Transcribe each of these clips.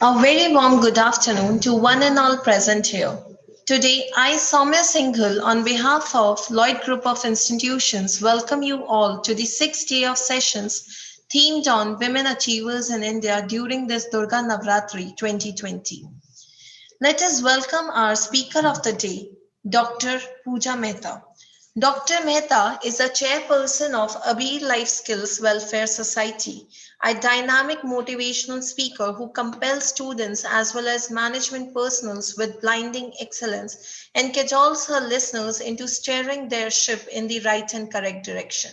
A very warm good afternoon to one and all present here. Today, I, Soumya Singhal, on behalf of Lloyd Group of Institutions, welcome you all to the sixth day of sessions themed on Women Achievers in India during this Durga Navratri 2020. Let us welcome our speaker of the day, Dr. Pooja Mehta. Dr. Mehta is the chairperson of Abir Life Skills Welfare Society, a dynamic motivational speaker who compels students as well as management personnels with blinding excellence and cajoles her listeners into steering their ship in the right and correct direction.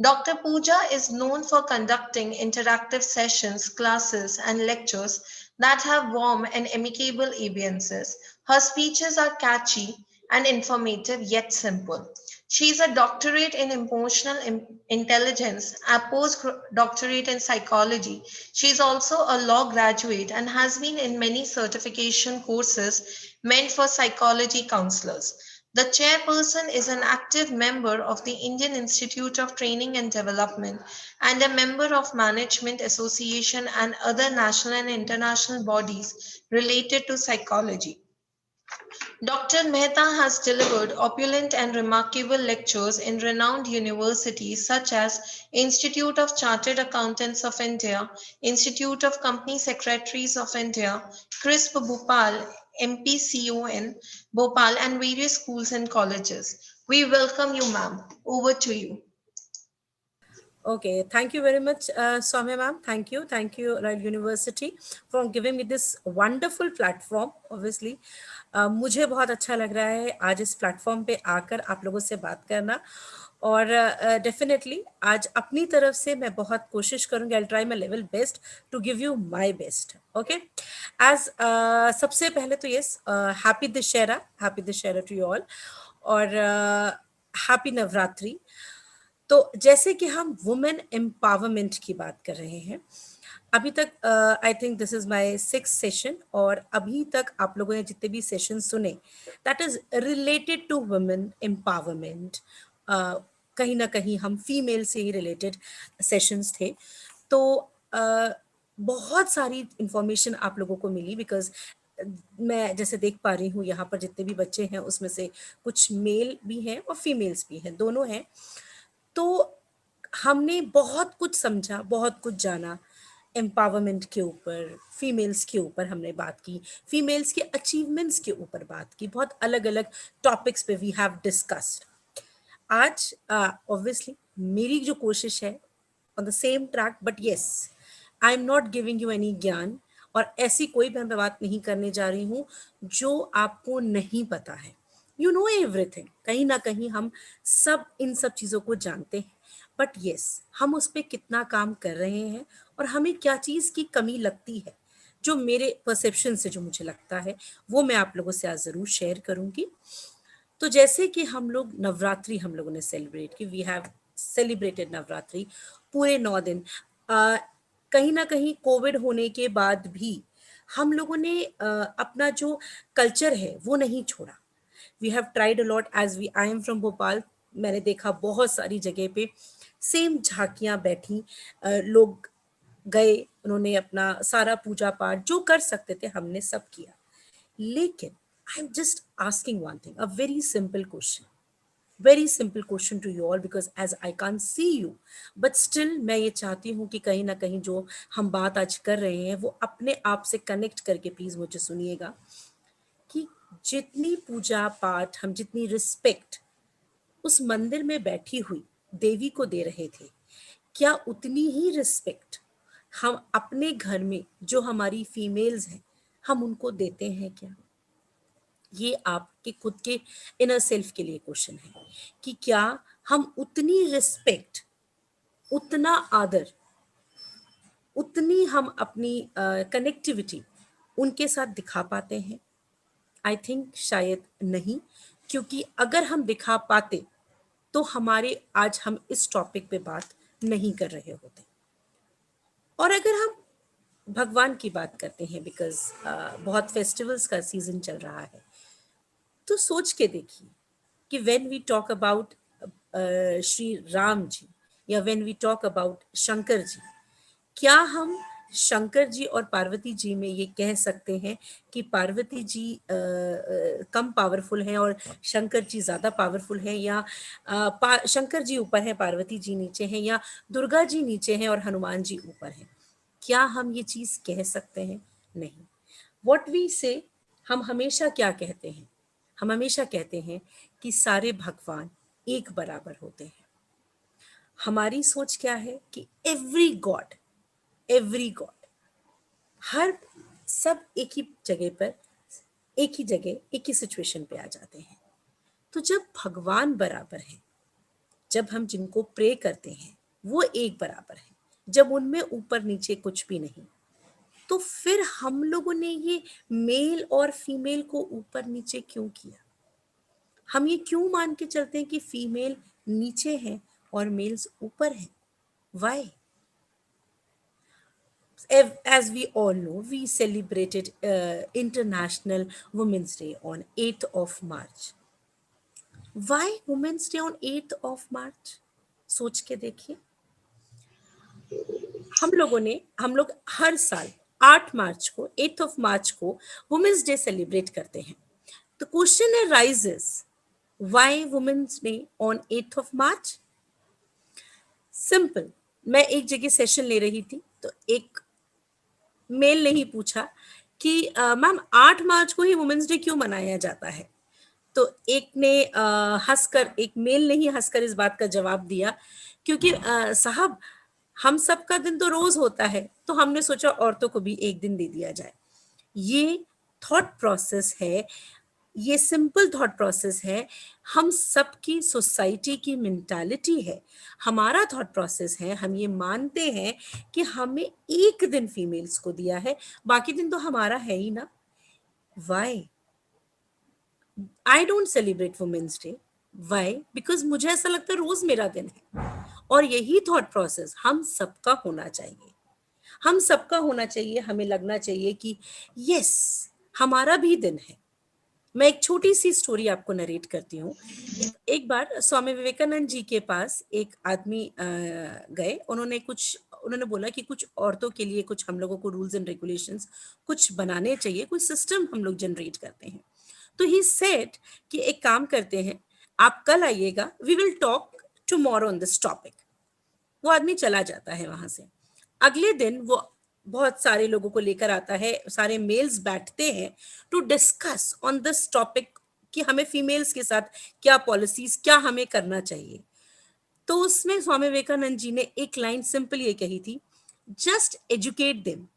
Dr. Pooja is known for conducting interactive sessions, classes, and lectures that have warm and amicable audiences. Her speeches are catchy and informative yet simple. She is a doctorate in emotional intelligence, a postdoctorate in psychology. She is also a law graduate and has been in many certification courses meant for psychology counselors. The chairperson is an active member of the Indian Institute of Training and Development and a member of Management Association and other national and international bodies related to psychology. Dr. Mehta has delivered opulent and remarkable lectures in renowned universities such as Institute of Chartered Accountants of India, Institute of Company Secretaries of India, CRISP Bhopal, MPCON Bhopal, and various schools and colleges. We welcome you, ma'am. Over to you. Okay, thank you very much, Soumya ma'am. Thank you, Royal University, for giving me this wonderful platform. Obviously, मुझे बहुत अच्छा लग रहा है आज इस platform पे आकर आप लोगों से बात करना और डेफिनेटली आज अपनी तरफ से मैं बहुत कोशिश करूंगी I try my level best to give you my best okay as सबसे पहले तो yes happy Dussehra to you all और हैप्पी नवरात्रि तो जैसे कि हम वुमेन एम्पावरमेंट की बात कर रहे हैं अभी तक I think this is my six session और अभी तक आप लोगों ने जितने भी सेशन सुने that is related to women empowerment कहीं ना कहीं हम फीमेल से ही रिलेटेड सेशंस थे तो बहुत सारी इंफॉर्मेशन आप लोगों को मिली बिकॉज मैं जैसे देख पा रही हूँ यहाँ पर जितने भी बच्चे हैं उसमें से कुछ मेल भी हैं और फीमेल्स भी हैं दोनों हैं तो हमने बहुत कुछ समझा बहुत कुछ जाना एम्पावरमेंट के ऊपर फीमेल्स के ऊपर हमने बात की फीमेल्स के अचीवमेंट्स के ऊपर बात की बहुत अलग अलग टॉपिक्स पे वी हैव डिस्कस्ड आज ऑब्वियसली मेरी जो कोशिश है on the same track but yes I am not giving you any ज्ञान और ऐसी कोई भी मैं बात नहीं करने जा रही हूँ जो आपको नहीं पता है यू नो एवरीथिंग कहीं ना कहीं हम सब इन सब चीज़ों को जानते हैं बट येस हम उस पर कितना काम कर रहे हैं और हमें क्या चीज़ की कमी लगती है जो मेरे परसेप्शन से जो मुझे लगता है वो मैं आप लोगों से आज ज़रूर शेयर करूँगी तो जैसे कि हम लोग नवरात्रि हम लोगों ने सेलिब्रेट की वी हैव सेलिब्रेटेड नवरात्रि पूरे 9 दिन कहीं ना कहीं कोविड होने के बाद भी हम लोगों ने अपना जो कल्चर है वो नहीं छोड़ा we have tried a lot as we I am from Bhopal मैंने देखा बहुत सारी जगह पे सेम झांकियां बैठी लोग गए उन्होंने अपना सारा पूजा पाठ जो कर सकते थे हमने सब किया लेकिन I am just asking one thing a very simple question to you all because as I can see you but still मैं ये चाहती हूँ कि कहीं ना कहीं जो हम बात आज कर रहे हैं वो अपने आप से कनेक्ट करके प्लीज मुझे सुनिएगा कि जितनी पूजा पाठ हम जितनी रिस्पेक्ट उस मंदिर में बैठी हुई देवी को दे रहे थे क्या उतनी ही रिस्पेक्ट हम अपने घर में जो हमारी फीमेल्स हैं हम उनको देते हैं क्या ये आपके खुद के इनर सेल्फ के लिए क्वेश्चन है कि क्या हम उतनी रिस्पेक्ट उतना आदर उतनी हम अपनी कनेक्टिविटी उनके साथ दिखा पाते हैं आई थिंक शायद नहीं क्योंकि अगर हम दिखा पाते तो हमारे आज हम इस टॉपिक पे बात नहीं कर रहे होते और अगर हम भगवान की बात करते हैं बिकॉज बहुत फेस्टिवल्स का सीजन चल रहा है तो सोच के देखिए कि when we talk about Shri Ram ji या when we talk about Shankar ji क्या हम शंकर जी और पार्वती जी में ये कह सकते हैं कि पार्वती जी कम पावरफुल हैं और शंकर जी ज़्यादा पावरफुल हैं, या शंकर जी ऊपर हैं, पार्वती जी नीचे हैं, या दुर्गा जी नीचे हैं और हनुमान जी ऊपर हैं? क्या हम ये चीज़ कह सकते हैं? नहीं। व्हाट वी से, हम हमेशा क्या कहते हैं? हम हमेशा कहते हैं कि सारे भगवान एक बराबर होते हैं। हमारी सोच क्या है कि एवरी गॉड, हर सब एक ही जगह पर, एक ही जगह, एक ही सिचुएशन पे आ जाते हैं। तो जब भगवान बराबर है, जब हम जिनको प्रे करते हैं वो एक बराबर है, जब उनमें ऊपर नीचे कुछ भी नहीं, तो फिर हम लोगों ने ये मेल और फीमेल को ऊपर नीचे क्यों किया? हम ये क्यों मान के चलते हैं कि फीमेल नीचे है और मेल्स ऊपर हैं? Why? As we all know, we celebrated International Women's Day on 8th of March. Why Women's Day on 8th of March? सोच के देखिए। हम लोग हर साल 8 मार्च को, 8th of March को वुमेन्स डे सेलिब्रेट करते हैं। The question arises, why Women's Day on 8th of March? Simple, मैं एक जगह सेशन ले रही थी तो एक मेल ने ही पूछा कि मैम 8 मार्च को ही वुमेन्स डे क्यों मनाया जाता है? तो एक ने हंसकर, एक मेल ने ही हंसकर इस बात का जवाब दिया, क्योंकि साहब हम सबका दिन तो रोज होता है, तो हमने सोचा औरतों को भी एक दिन दे दिया जाए। ये थॉट प्रोसेस है, ये सिंपल थॉट प्रोसेस है, हम सबकी सोसाइटी की मेंटालिटी है, हमारा थॉट प्रोसेस है। हम ये मानते हैं कि हमें एक दिन फीमेल्स को दिया है, बाकी दिन तो हमारा है ही ना। Why I don't celebrate women's day? Why? Because मुझे ऐसा लगता है रोज मेरा दिन है। और यही थॉट प्रोसेस हम सबका होना चाहिए, हम सबका होना चाहिए। हमें लगना चाहिए कि यस, हमारा भी दिन है। मैं एक छोटी सी स्टोरी आपको नरेट करती हूँ। एक बार स्वामी विवेकानंद जी के पास एक आदमी गए। उन्होंने बोला कि कुछ औरतों के लिए कुछ हम लोगों को रूल्स एंड रेगुलेशंस कुछ बनाने चाहिए, कुछ सिस्टम हम लोग जनरेट करते हैं। तो ही सेड कि एक काम करते हैं, आप कल आइएगा, we will talk tomorrow on this topic. वो आदमी चला जाता है वहां से। अगले दिन वो बहुत सारे लोगों को लेकर आता है, सारे मेल्स बैठते हैं to discuss on this topic कि हमें फीमेल्स के साथ क्या पॉलिसीज, क्या हमें करना चाहिए। तो उसमें स्वामी विवेकानंद जी ने एक लाइन सिंपल ये कही थी, just educate them,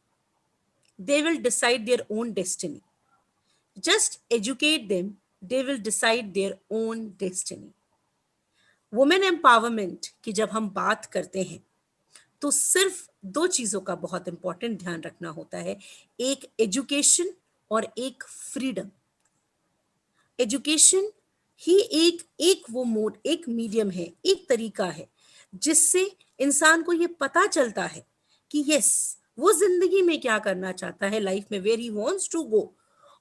they will decide their own destiny. Just educate them, they will decide their own destiny. Women empowerment की जब हम बात करते हैं तो सिर्फ दो चीजों का बहुत इंपॉर्टेंट ध्यान रखना होता है, एक एजुकेशन और एक फ्रीडम। एजुकेशन ही एक एक वो मोड, एक मीडियम है, एक तरीका है जिससे इंसान को ये पता चलता है कि यस, वो जिंदगी में क्या करना चाहता है, लाइफ में where he wants to go.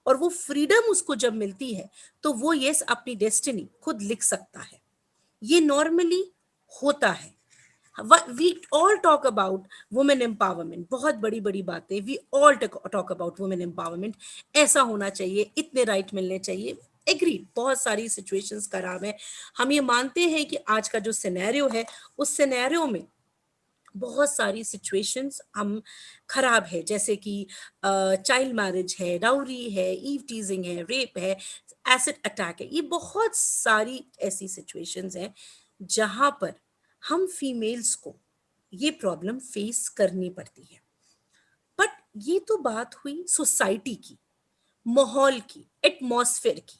और वो फ्रीडम उसको जब मिलती है तो वो यस अपनी डेस्टिनी खुद लिख सकता है। ये नॉर्मली होता है। We all talk about women empowerment, बहुत बड़ी बड़ी बातें, we all talk about women empowerment, ऐसा होना चाहिए, इतने राइट मिलने चाहिए। एग्री, बहुत सारी सिचुएशंस खराब है। हम ये मानते हैं कि आज का जो सिनेरियो है, उस सिनेरियो में बहुत सारी सिचुएशंस हम खराब है, जैसे कि चाइल्ड मैरिज है, डाउरी है, ईव टीजिंग है, रेप है, एसिड अटैक है। ये बहुत सारी ऐसी सिचुएशंस हैं जहां पर हम फीमेल्स को ये प्रॉब्लम फेस करनी पड़ती है। बट ये तो बात हुई सोसाइटी की, माहौल की, एटमॉस्फेयर की।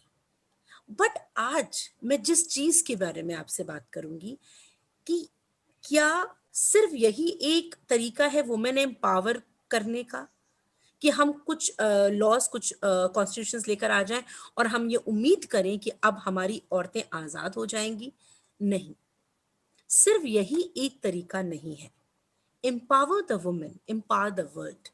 बट आज मैं जिस चीज के बारे में आपसे बात करूंगी कि क्या सिर्फ यही एक तरीका है वुमेन एम्पावर करने का, कि हम कुछ लॉज, कुछ कॉन्स्टिट्यूशंस लेकर आ जाएं और हम ये उम्मीद करें कि अब हमारी औरतें आजाद हो जाएंगी? नहीं, सिर्फ यही एक तरीका नहीं है। Empower the women, empower the world.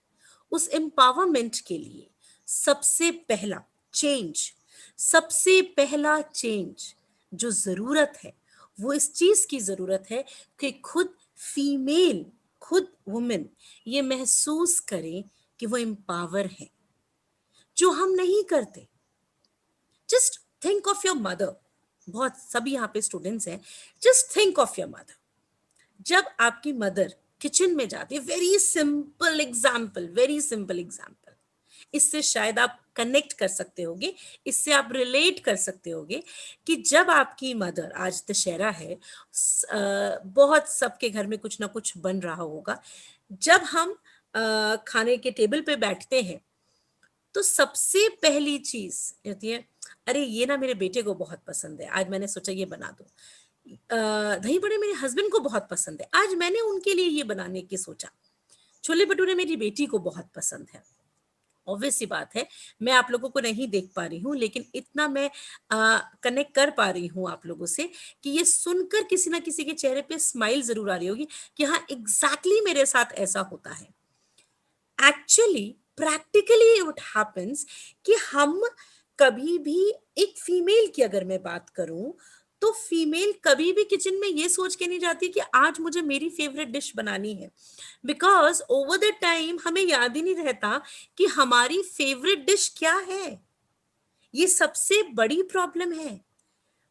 उस एम्पावरमेंट के लिए सबसे पहला चेंज, सबसे पहला चेंज जो जरूरत है, वो इस चीज की जरूरत है कि खुद फीमेल खुद वुमेन ये महसूस करें कि वो एम्पावर है, जो हम नहीं करते। Just think of your mother. बहुत सभी यहाँ पे स्टूडेंट्स हैं, just think of your mother. जब आपकी मदर किचन में जाती है, very simple example, very simple example, इससे शायद आप कनेक्ट कर सकते होगे, इससे आप रिलेट कर सकते होगे कि जब आपकी मदर, आज दशहरा है, बहुत सबके घर में कुछ ना कुछ बन रहा होगा, जब हम खाने के टेबल पे बैठते हैं तो सबसे पहली चीज होती है, अरे ये ना मेरे बेटे को बहुत पसंद है, आज मैंने सोचा ये बना दो। दही बड़े मेरे हस्बैंड को बहुत पसंद है, आज मैंने उनके लिए ये बनाने की सोचा। छोले भटूरे मेरी बेटी को बहुत पसंद है। ऑब्वियस सी बात है, मैं आप लोगों को नहीं देख पा रही हूँ, लेकिन इतना मैं कनेक्ट कर पा रही हूँ आप लोगों से कि ये सुनकर किसी ना किसी के चेहरे पे स्माइल जरूर आ रही होगी कि हाँ एग्जैक्टली मेरे साथ ऐसा होता है। एक्चुअली प्रैक्टिकली व्हाट हैपेंस कि हम कभी भी, एक फीमेल की अगर मैं बात करूं, तो फीमेल कभी भी किचन में ये सोच के नहीं जाती कि आज मुझे मेरी फेवरेट डिश बनानी है, बिकॉज ओवर द टाइम हमें याद ही नहीं रहता कि हमारी फेवरेट डिश क्या है। ये सबसे बड़ी प्रॉब्लम है।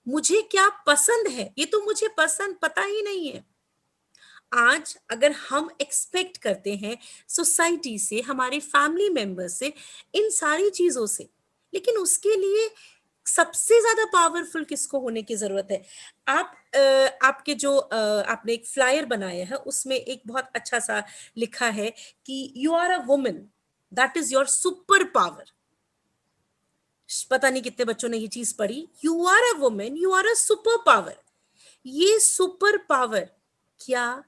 मुझे क्या पसंद है ये तो मुझे पसंद पता ही नहीं है। आज अगर हम एक्सपेक्ट करते हैं सोसाइटी से, हमारे फैमिली मेंबर से, इन सारी चीजों से, लेकिन उसके लिए सबसे ज्यादा पावरफुल किसको होने की जरूरत है? आप आपके जो आपने एक फ्लायर बनाया है उसमें एक बहुत अच्छा सा लिखा है कि you are a woman, that is your super power. पता नहीं कितने बच्चों ने ये चीज पढ़ी, you are a woman, you are a super power. ये सुपर पावर क्या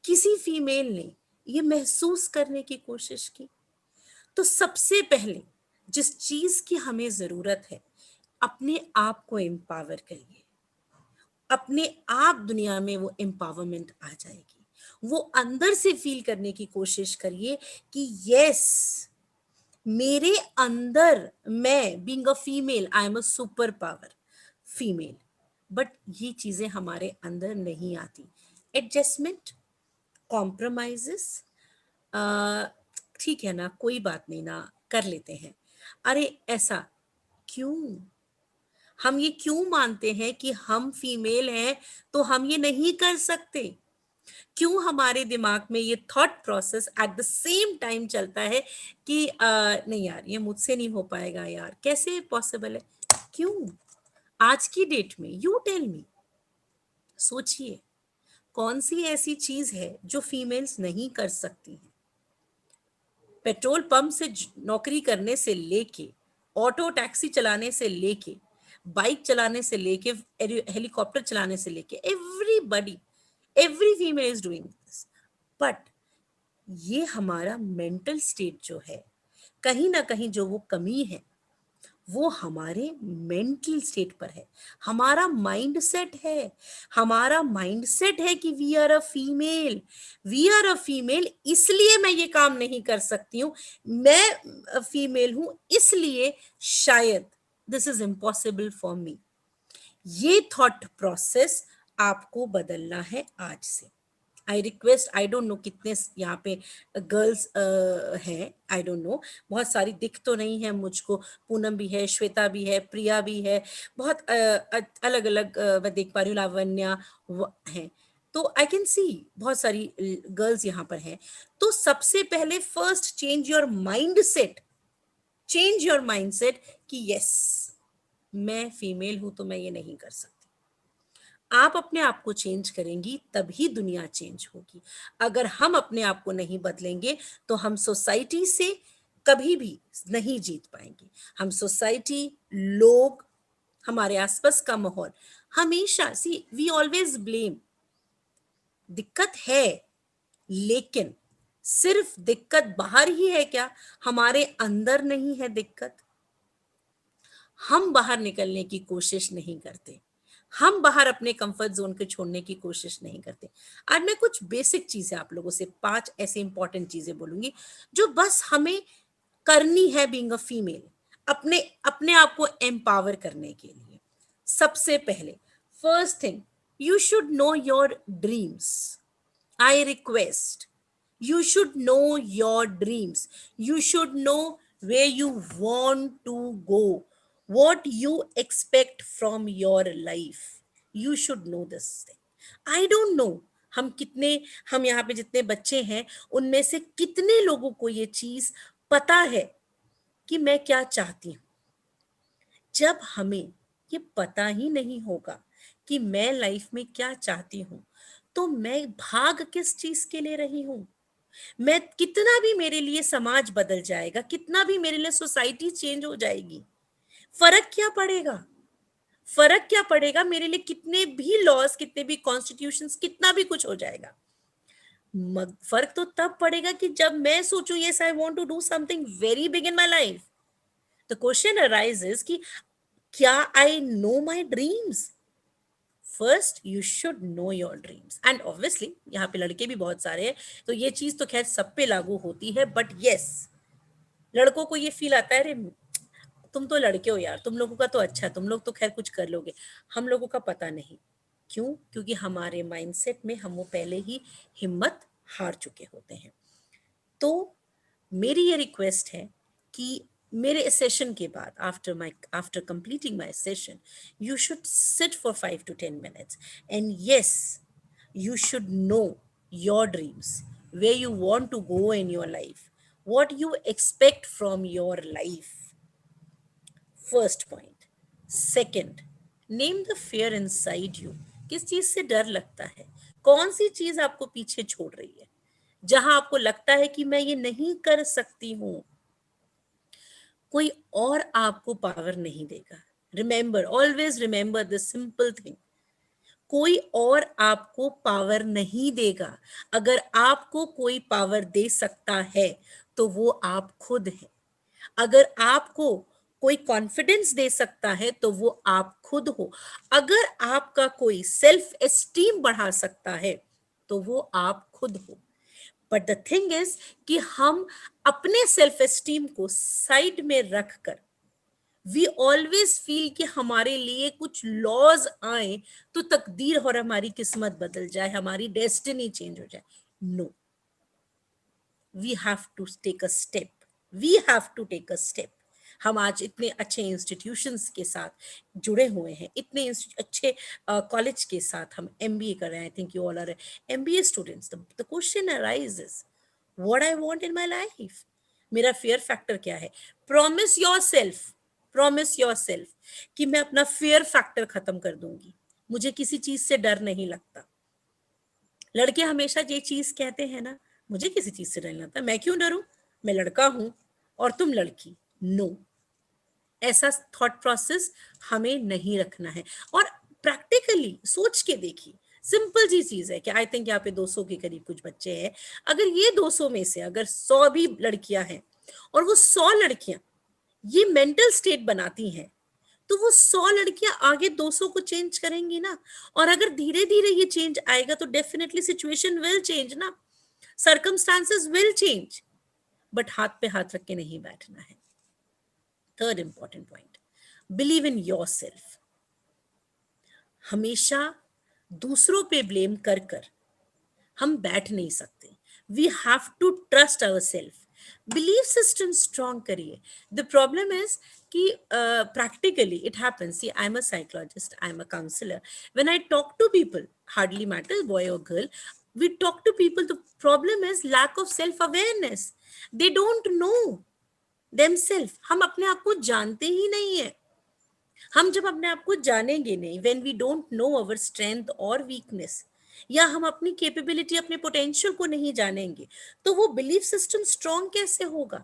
किसी फीमेल ने ये महसूस करने की कोशिश की? तो सबसे पहले जिस चीज की हमें जरूरत है, अपने आप को एम्पावर करिए। अपने आप दुनिया में वो एम्पावरमेंट आ जाएगी। वो अंदर से फील करने की कोशिश करिए कि यस, मेरे अंदर, मैं being a female, I am a super power female. But ये चीजें हमारे अंदर नहीं आती। एडजस्टमेंट, कॉम्प्रोमाइजेस, ठीक है ना, कोई बात नहीं ना, कर लेते हैं। अरे ऐसा क्यों? हम ये क्यों मानते हैं कि हम फीमेल हैं तो हम ये नहीं कर सकते? क्यों हमारे दिमाग में ये thought process at the same time चलता है कि नहीं यार ये मुझसे नहीं हो पाएगा, यार कैसे पॉसिबल है? क्यों? आज की डेट में यू टेल मी, सोचिए कौन सी ऐसी चीज है जो फीमेल्स नहीं कर सकती हैं? पेट्रोल पंप से नौकरी करने से लेके, ऑटो टैक्सी चलाने से लेके, बाइक चलाने से लेके, हेलीकॉप्टर चलाने से लेके, everybody, every female is doing this. But ये हमारा मेंटल स्टेट जो है, कहीं ना कहीं जो वो कमी है वो हमारे मेंटल स्टेट पर है, हमारा माइंड सेट है। हमारा माइंड सेट है कि we are a female, we are a female, इसलिए मैं ये काम नहीं कर सकती हूँ, मैं फीमेल हूं इसलिए शायद this is impossible for me. ये थॉट प्रोसेस आपको बदलना है आज से। I request, I don't know कितने यहाँ पे गर्ल्स हैं, आई डोंट नो, बहुत सारी दिख तो नहीं है मुझको, पूनम भी है, श्वेता भी है, प्रिया भी है, बहुत अलग अलग मैं देख पा रही हूँ, लावण्या है, तो आई कैन सी बहुत सारी गर्ल्स यहाँ पर हैं। तो सबसे पहले first change your mind set, change your mind set कि यस, मैं फीमेल हूं तो मैं ये नहीं कर सकती। आप अपने आप को चेंज करेंगी तभी दुनिया चेंज होगी। अगर हम अपने आप को नहीं बदलेंगे तो हम सोसाइटी से कभी भी नहीं जीत पाएंगे। हम सोसाइटी, लोग, हमारे आसपास का माहौल, हमेशा सी वी ऑलवेज ब्लेम। दिक्कत है, लेकिन सिर्फ दिक्कत बाहर ही है क्या? हमारे अंदर नहीं है दिक्कत? हम बाहर निकलने की कोशिश नहीं करते, हम बाहर अपने कंफर्ट जोन को छोड़ने की कोशिश नहीं करते। आज मैं कुछ बेसिक चीजें आप लोगों से, 5 ऐसे इंपॉर्टेंट चीजें बोलूंगी जो बस हमें करनी है बीइंग अ फीमेल, अपने अपने आप को एम्पावर करने के लिए। सबसे पहले, first thing, you should know your dreams. I request, You should know your dreams. You should know where you want to go, what you expect from your life. You should know this thing. I don't know हम कितने, हम यहाँ पे जितने बच्चे हैं उनमें से कितने लोगों को ये चीज पता है कि मैं क्या चाहती हूँ। जब हमें ये पता ही नहीं होगा कि मैं लाइफ में क्या चाहती हूँ, तो मैं भाग किस चीज के लिए रही हूँ। मैं कितना भी मेरे लिए समाज बदल जाएगा, कितना भी मेरे लिए सोसाइटी चेंज हो जाएगी, फर्क क्या पड़ेगा। फर्क क्या पड़ेगा मेरे लिए, कितने भी लॉज, कितने भी कॉन्स्टिट्यूशंस, कितना भी कुछ हो जाएगा। फर्क तो तब पड़ेगा कि जब मैं सोचूं yes I want to do something very big in my life. The question arises कि क्या I know my dreams. First you should know your dreams, and obviously यहाँ पे लड़के भी बहुत सारे हैं, तो ये चीज तो खैर सब पे लागू होती है, बट यस, लड़कों को ये फील आता है अरे तुम तो लड़के हो यार, तुम लोगों का तो अच्छा है, तुम लोग तो खैर कुछ कर लोगे। हम लोगों का पता नहीं क्यों, क्योंकि हमारे माइंडसेट में हम वो पहले ही हिम्मत हार चुके होते हैं। तो मेरी ये रिक्वेस्ट है कि मेरे सेशन के बाद, after completing my session, you should sit for 5 to 10 minutes, and yes, you should know your dreams, where you want to go in your life, what you expect from your life. First point. Second, name the fear inside you. किस चीज से डर लगता है, कौन सी चीज आपको पीछे छोड़ रही है, जहां आपको लगता है कि मैं ये नहीं कर सकती हूं। कोई और आपको पावर नहीं देगा। Remember, always remember this simple thing, कोई और आपको पावर नहीं देगा। अगर आपको कोई पावर दे सकता है तो वो आप खुद हैं। अगर आपको कोई कॉन्फिडेंस दे सकता है तो वो आप खुद हो। अगर आपका कोई सेल्फ एस्टीम बढ़ा सकता है तो वो आप खुद हो। बट द थिंग इज कि हम अपने सेल्फ एस्टीम को साइड में रखकर वी ऑलवेज फील कि हमारे लिए कुछ लॉज आए तो तकदीर और हमारी किस्मत बदल जाए, हमारी डेस्टिनी चेंज हो जाए। No, we have to take a step, we have to take a step. हम आज इतने अच्छे इंस्टीट्यूशंस के साथ जुड़े हुए हैं, इतने अच्छे कॉलेज के साथ हम एमबीए कर रहे हैं। I think you all are MBA students. The question arises, what I want in my life. मेरा फियर फैक्टर क्या है। प्रॉमिस योरसेल्फ, प्रॉमिस योरसेल्फ कि मैं अपना फियर फैक्टर खत्म कर दूंगी, मुझे किसी चीज से डर नहीं लगता। लड़के हमेशा ये चीज कहते हैं ना, मुझे किसी चीज से डर नहीं लगता, मैं क्यों डरूं, मैं लड़का हूं और तुम लड़की। नो, ऐसा थॉट प्रोसेस हमें नहीं रखना है। और प्रैक्टिकली सोच के देखिए, सिंपल सी चीज है कि आई थिंक यहाँ पे 200 के करीब कुछ बच्चे हैं। अगर ये 200 में से अगर 100 भी लड़कियां हैं और वो 100 लड़कियां ये मेंटल स्टेट बनाती हैं, तो वो 100 लड़कियां आगे 200 को चेंज करेंगी ना। और अगर धीरे धीरे ये चेंज आएगा तो डेफिनेटली सिचुएशन विल चेंज ना, सर्कमस्टांसेस विल चेंज। बट हाथ पे हाथ रख के नहीं बैठना है। Third important point, believe in your self. हमेशा दूसरों पे ब्लेम कर कर हम बैठ नहीं सकते। We have to trust our self, believe system strong करिए। द प्रॉब्लम इज कि practically it happens. See, I'm a psychologist, I'm a counselor. When I talk to people, hardly matters boy or girl, we talk to people, the problem is lack of self awareness. They don't know themselves. हम अपने आप को जानते ही नहीं है। हम जब अपने आप को जानेंगे नहीं, when we don't know our strength और वीकनेस, या हम अपनी कैपेबिलिटी, अपने पोटेंशियल को नहीं जानेंगे, तो वो बिलीफ सिस्टम स्ट्रॉन्ग कैसे होगा।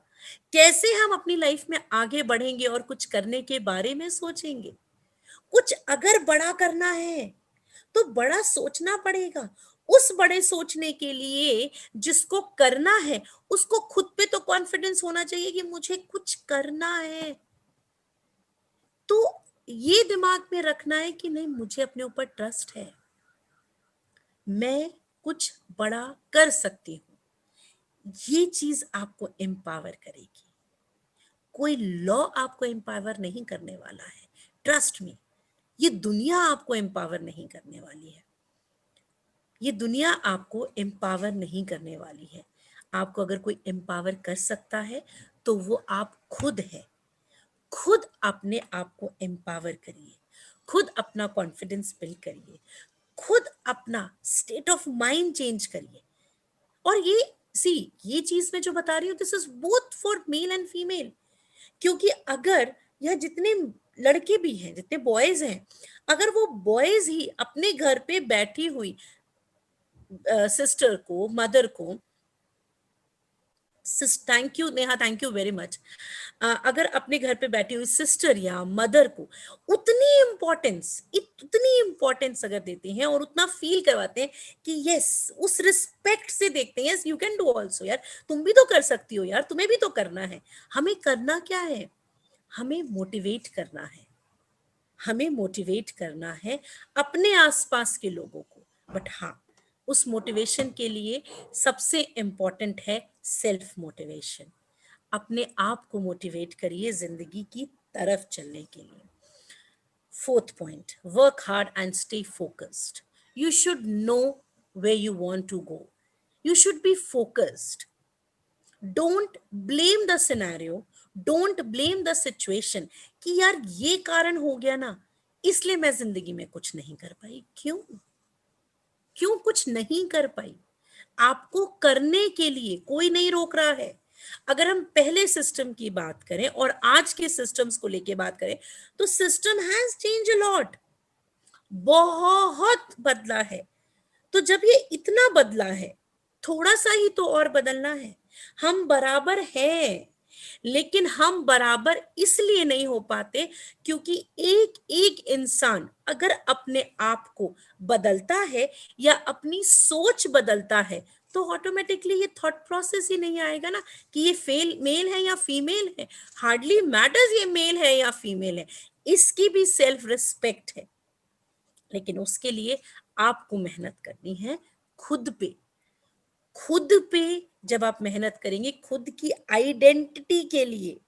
कैसे हम अपनी लाइफ में आगे बढ़ेंगे और कुछ करने के बारे में सोचेंगे। कुछ अगर बड़ा करना है तो बड़ा सोचना पड़ेगा। उस बड़े सोचने के लिए जिसको करना है उसको खुद पे तो कॉन्फिडेंस होना चाहिए कि मुझे कुछ करना है। तो ये दिमाग में रखना है कि नहीं, मुझे अपने ऊपर ट्रस्ट है, मैं कुछ बड़ा कर सकती हूँ। ये चीज आपको एम्पावर करेगी। कोई लॉ आपको एम्पावर नहीं करने वाला है, ट्रस्ट मी। ये दुनिया आपको एम्पावर नहीं करने वाली है, ये दुनिया आपको एम्पावर नहीं करने वाली है। आपको अगर कोई एम्पावर कर सकता है तो वो आप खुद है। खुद अपने आप को एम्पावर करिए, खुद अपना कॉन्फिडेंस बिल्ड करिए, खुद अपना स्टेट ऑफ माइंड चेंज करिए। और ये चीज मैं जो बता रही हूँ, this is both for male and female. क्योंकि अगर यह जितने लड़के भी हैं, जितने बॉयज हैं, अगर वो बॉयज ही अपने घर पे बैठी हुई सिस्टर को, मदर को, thank you Neha, thank you very much, अगर अपने घर पे बैठी हुई सिस्टर या मदर को उतनी इंपॉर्टेंस अगर देते हैं और उतना फील करवाते हैं कि यस, उस रिस्पेक्ट से देखते हैं, yes you can do also, यार तुम भी तो कर सकती हो, यार तुम्हें भी तो करना है। हमें करना क्या है? हमें मोटिवेट करना है, हमें मोटिवेट करना है अपने आसपास के लोगों को। बट हाँ, उस मोटिवेशन के लिए सबसे इंपॉर्टेंट है सेल्फ मोटिवेशन। अपने आप को मोटिवेट करिए जिंदगी की तरफ चलने के लिए। Fourth point, work hard and stay focused. You should know where you want to go, you should be focused. Don't blame the scenario, don't blame the situation कि यार ये कारण हो गया ना, इसलिए मैं जिंदगी में कुछ नहीं कर पाई। क्यों कुछ नहीं कर पाई? आपको करने के लिए कोई नहीं रोक रहा है। अगर हम पहले सिस्टम की बात करें और आज के सिस्टम्स को लेके बात करें, तो system has change a lot, बहुत बदला है। तो जब ये इतना बदला है, थोड़ा सा ही तो और बदलना है। हम बराबर हैं, लेकिन हम बराबर इसलिए नहीं हो पाते क्योंकि एक एक इंसान अगर अपने आप को बदलता है या अपनी सोच बदलता है, तो ऑटोमेटिकली ये थॉट प्रोसेस ही नहीं आएगा ना कि ये मेल है या फीमेल है। हार्डली मैटर्स ये मेल है या फीमेल है, इसकी भी सेल्फ रिस्पेक्ट है। लेकिन उसके लिए आपको मेहनत करनी है खुद पे। खुद पे जब आप मेहनत करेंगे, खुद की आइडेंटिटी के लिए,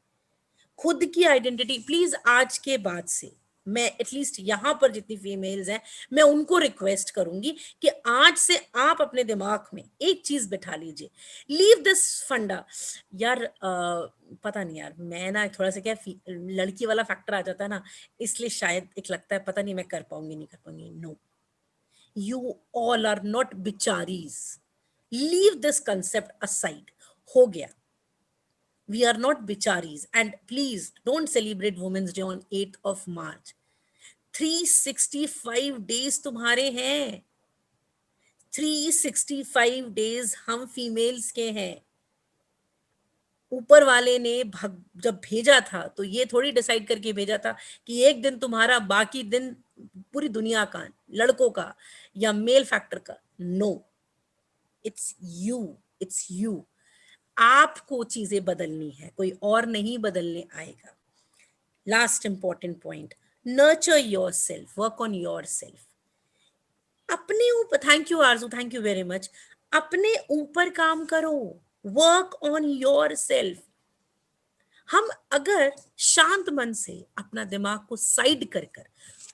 खुद की आइडेंटिटी, प्लीज आज के बाद से मैं एटलीस्ट यहाँ पर जितनी फीमेल्स हैं, मैं उनको रिक्वेस्ट करूंगी कि आज से आप अपने दिमाग में एक चीज बिठा लीजिए, लीव दिस फंडा। यार पता नहीं यार, मैं ना थोड़ा सा क्या लड़की वाला फैक्टर आ जाता है ना, इसलिए शायद एक लगता है पता नहीं मैं कर पाऊंगी नहीं कर पाऊंगी। No, you all are not बिचारीज, लीव दिस कंसेप्ट असाइड। हो गया, we are not bicharis, and please don't celebrate women's day on 8th of March. 365 days तुम्हारे हैं, 365 डेज हम फीमेल्स के हैं। ऊपर वाले ने जब भेजा था तो ये थोड़ी डिसाइड करके भेजा था कि एक दिन तुम्हारा, बाकी दिन पूरी दुनिया का, लड़कों का या मेल फैक्टर का। No, it's you, it's you. आपको चीजें बदलनी है, कोई और नहीं बदलने आएगा। Last important point, nurture your self, work on your self. अपने ऊपर, thank you Arzoo, thank you very much. अपने ऊपर काम करो, वर्क ऑन योर सेल्फ। हम अगर शांत मन से अपना दिमाग को साइड कर कर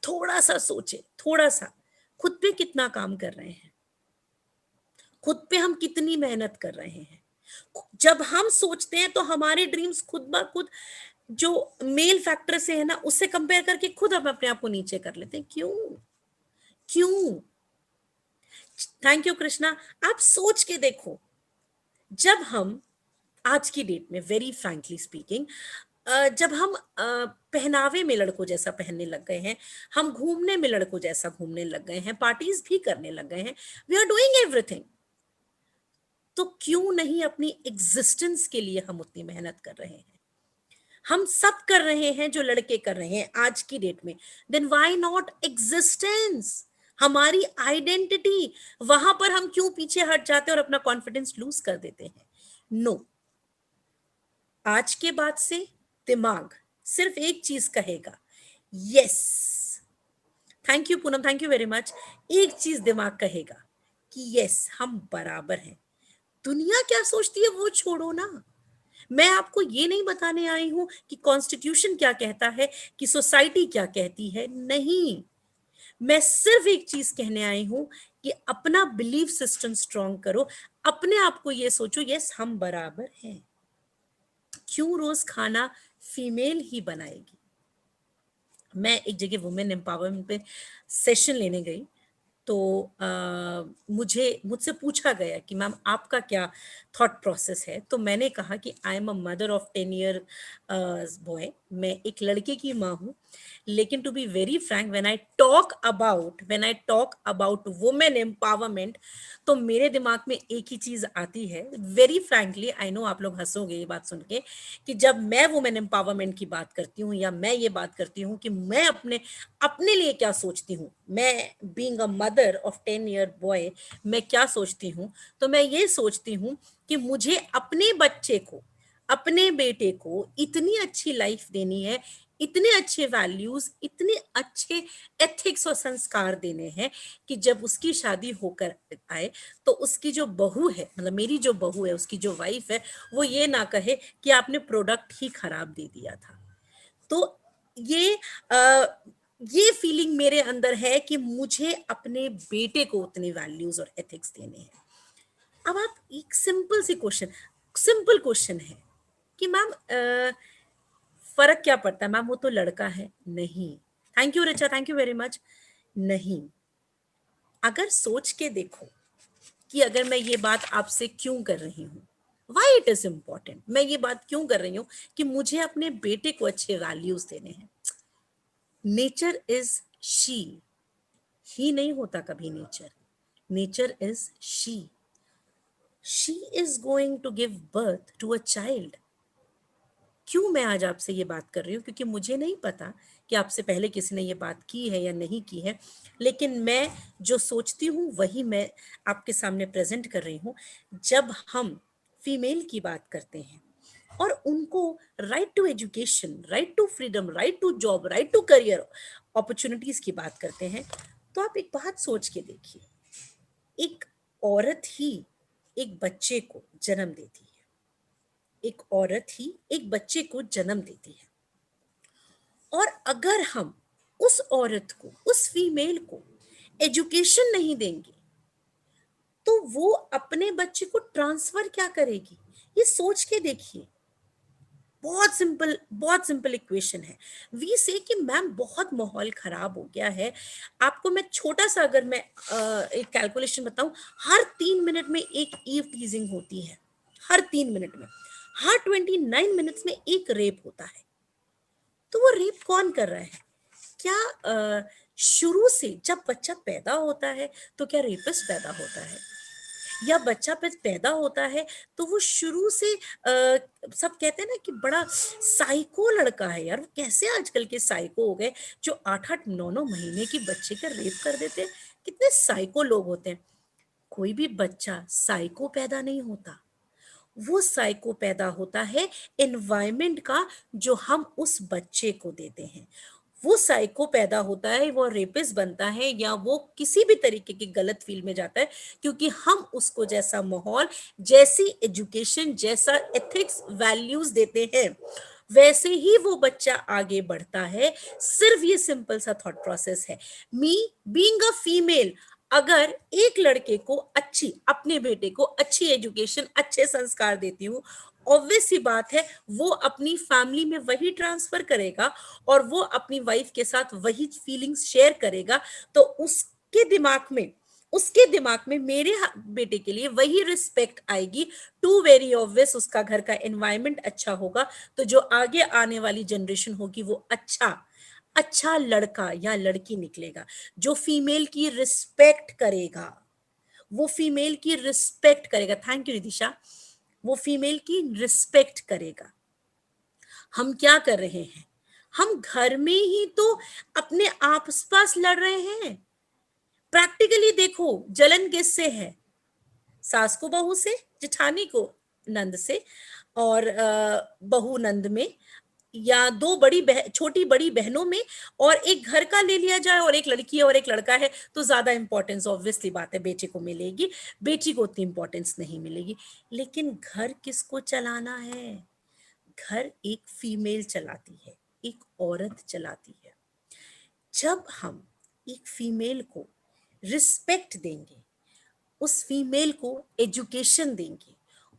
थोड़ा सा सोचे, थोड़ा सा खुद पे कितना काम कर रहे हैं, खुद पे हम कितनी मेहनत कर रहे हैं। जब हम सोचते हैं तो हमारे ड्रीम्स खुद ब खुद जो मेल फैक्टर से है ना, उससे कंपेयर करके खुद हम अपने आप को नीचे कर लेते हैं। क्यों? Thank you Krishna. आप सोच के देखो, जब हम आज की डेट में, वेरी फ्रैंकली स्पीकिंग, जब हम पहनावे में लड़कों जैसा पहनने लग गए हैं, हम घूमने में लड़कों जैसा घूमने लग गए हैं, पार्टीज भी करने लग गए हैं, वी आर डूइंग एवरीथिंग, तो क्यों नहीं अपनी एग्जिस्टेंस के लिए हम उतनी मेहनत कर रहे हैं? हम सब कर रहे हैं जो लड़के कर रहे हैं आज की डेट में, देन व्हाई नॉट एग्जिस्टेंस, हमारी आइडेंटिटी। वहां पर हम क्यों पीछे हट जाते हैं और अपना कॉन्फिडेंस लूज कर देते हैं? नो, आज के बाद से दिमाग सिर्फ एक चीज कहेगा, yes. Thank you Poonam, thank you very much. एक चीज दिमाग कहेगा कि यस, हम बराबर हैं। दुनिया क्या सोचती है वो छोड़ो ना। मैं आपको ये नहीं बताने आई हूं कि कॉन्स्टिट्यूशन क्या कहता है, कि सोसाइटी क्या कहती है, नहीं। मैं सिर्फ एक चीज कहने आई हूं कि अपना बिलीफ सिस्टम स्ट्रांग करो, अपने आप को ये सोचो यस हम बराबर हैं। क्यों रोज खाना फीमेल ही बनाएगी? मैं एक जगह वुमेन एम्पावरमेंट पे सेशन लेने गई, तो मुझसे पूछा गया कि मैम आपका क्या थॉट प्रोसेस है। तो मैंने कहा कि I am a mother of 10 year boy, मैं एक लड़के की माँ हूँ। लेकिन to be very frank, when I talk about women empowerment, तो मेरे दिमाग में एक ही चीज आती है। वेरी फ्रैंकली, आई नो आप लोग हंसोगे ये बात सुन के, कि जब मैं वुमेन एम्पावरमेंट की बात करती हूँ या मैं ये बात करती हूँ कि मैं अपने अपने लिए क्या सोचती हूँ, मैं being a mother of 10 year boy मैं क्या सोचती हूँ, तो मैं ये सोचती हूँ कि मुझे अपने बच्चे को, अपने बेटे को इतनी अच्छी लाइफ देनी है, इतने अच्छे वैल्यूज, इतने अच्छे एथिक्स और संस्कार देने हैं कि जब उसकी शादी होकर आए तो उसकी जो बहू है, मतलब मेरी जो बहू है, उसकी जो वाइफ है, वो ये ना कहे कि आपने प्रोडक्ट ही खराब दे दिया था। तो ये आ, ये फीलिंग मेरे अंदर है कि मुझे अपने बेटे को उतने वैल्यूज और एथिक्स देने हैं। अब आप एक सिंपल क्वेश्चन है कि मैम फर्क क्या पड़ता है मैम, वो तो लड़का है। नहीं, thank you Richa, thank you very much. नहीं, अगर सोच के देखो कि अगर मैं ये बात आपसे क्यों कर रही हूँ, वाई इट इज इंपॉर्टेंट, मैं ये बात क्यों कर रही हूँ कि मुझे अपने बेटे को अच्छे वैल्यूज देने हैं। नेचर इज शी, ही नहीं होता कभी nature, nature is she is going to give birth to a child. क्यों मैं आज आपसे ये बात कर रही हूँ? क्योंकि मुझे नहीं पता कि आपसे पहले किसी ने ये बात की है या नहीं की है, लेकिन मैं जो सोचती हूँ वही मैं आपके सामने प्रेजेंट कर रही हूँ। जब हम फीमेल की बात करते हैं और उनको right to education, right to freedom, right to job, right to career opportunities की बात करते हैं, तो आप एक बात सोच के देखिए, एक औरत ही एक बच्चे को जन्म देती है, एक औरत ही एक बच्चे को जन्म देती है। और अगर हम उस औरत को, उस फीमेल को एजुकेशन नहीं देंगे तो वो अपने बच्चे को ट्रांसफर क्या करेगी? ये सोच के देखिए, बहुत सिंपल इक्वेशन है। वी से कि मैम बहुत माहौल खराब हो गया है। आपको मैं छोटा सा अगर मैं एक कैलकुलेशन बताऊं, हर 3 मिनट में एक ईव टीजिंग होती है, हर 3 मिनट में, हर 29 मिनट्स में एक रेप होता है। तो वो रेप कौन कर रहा है? क्या शुरू से जब बच्चा पैदा होता है तो क्या रेपिस्ट पैदा होता है? या बच्चा पैदा होता है तो वो शुरू से सब कहते हैं ना कि बड़ा साइको लड़का है यार, वो कैसे आजकल के साइको हो गए जो 8-8 9 9 महीने की बच्चे का रेप कर देते हैं। कितने साइको लोग होते हैं। कोई भी बच्चा साइको पैदा नहीं होता, वो साइको पैदा होता है एनवायरमेंट का जो हम उस बच्चे को देते हैं। वो साइको पैदा होता है, वो रेपिस्ट बनता है या वो किसी भी तरीके की गलत फील्ड में जाता है, क्योंकि हम उसको जैसा माहौल, जैसी एजुकेशन, जैसा एथिक्स वैल्यूज देते हैं, वैसे ही वो बच्चा आगे बढ़ता है। सिर्फ ये सिंपल सा थॉट प्रोसेस है। मी बीइंग अ फीमेल, अगर एक लड़के को अच्छी, अपने बेटे को अच्छी एजुकेशन, अच्छे संस्कार देती हूँ, ऑब्वियस सी बात है वो अपनी फैमिली में वही ट्रांसफर करेगा और वो अपनी वाइफ के साथ वही फीलिंग्स शेयर करेगा। तो उसके दिमाग में मेरे बेटे के लिए वही रिस्पेक्ट आएगी। टू वेरी ऑब्वियस, उसका घर का एनवायरनमेंट अच्छा होगा तो जो आगे आने वाली जनरेशन होगी वो अच्छा अच्छा लड़का या लड़की निकलेगा, जो फीमेल की रिस्पेक्ट करेगा। वो फीमेल की रिस्पेक्ट करेगा। Thank you Nitisha. वो फीमेल की रिस्पेक्ट करेगा। हम क्या कर रहे हैं? हम घर में ही तो अपने आसपास लड़ रहे हैं। प्रैक्टिकली देखो, जलन किससे है? सास को बहू से, जेठानी को नंद से, और बहू नंद में, या दो छोटी बड़ी बहनों में, और एक घर का ले लिया जाए और एक लड़की है और एक लड़का है तो ज्यादा इंपॉर्टेंस ऑब्वियसली बात है बेटे को मिलेगी, बेटी को उतनी इंपॉर्टेंस नहीं मिलेगी। लेकिन घर किसको चलाना है? घर एक फीमेल चलाती है, एक औरत चलाती है। जब हम एक फीमेल को रिस्पेक्ट देंगे, उस फीमेल को एजुकेशन देंगे,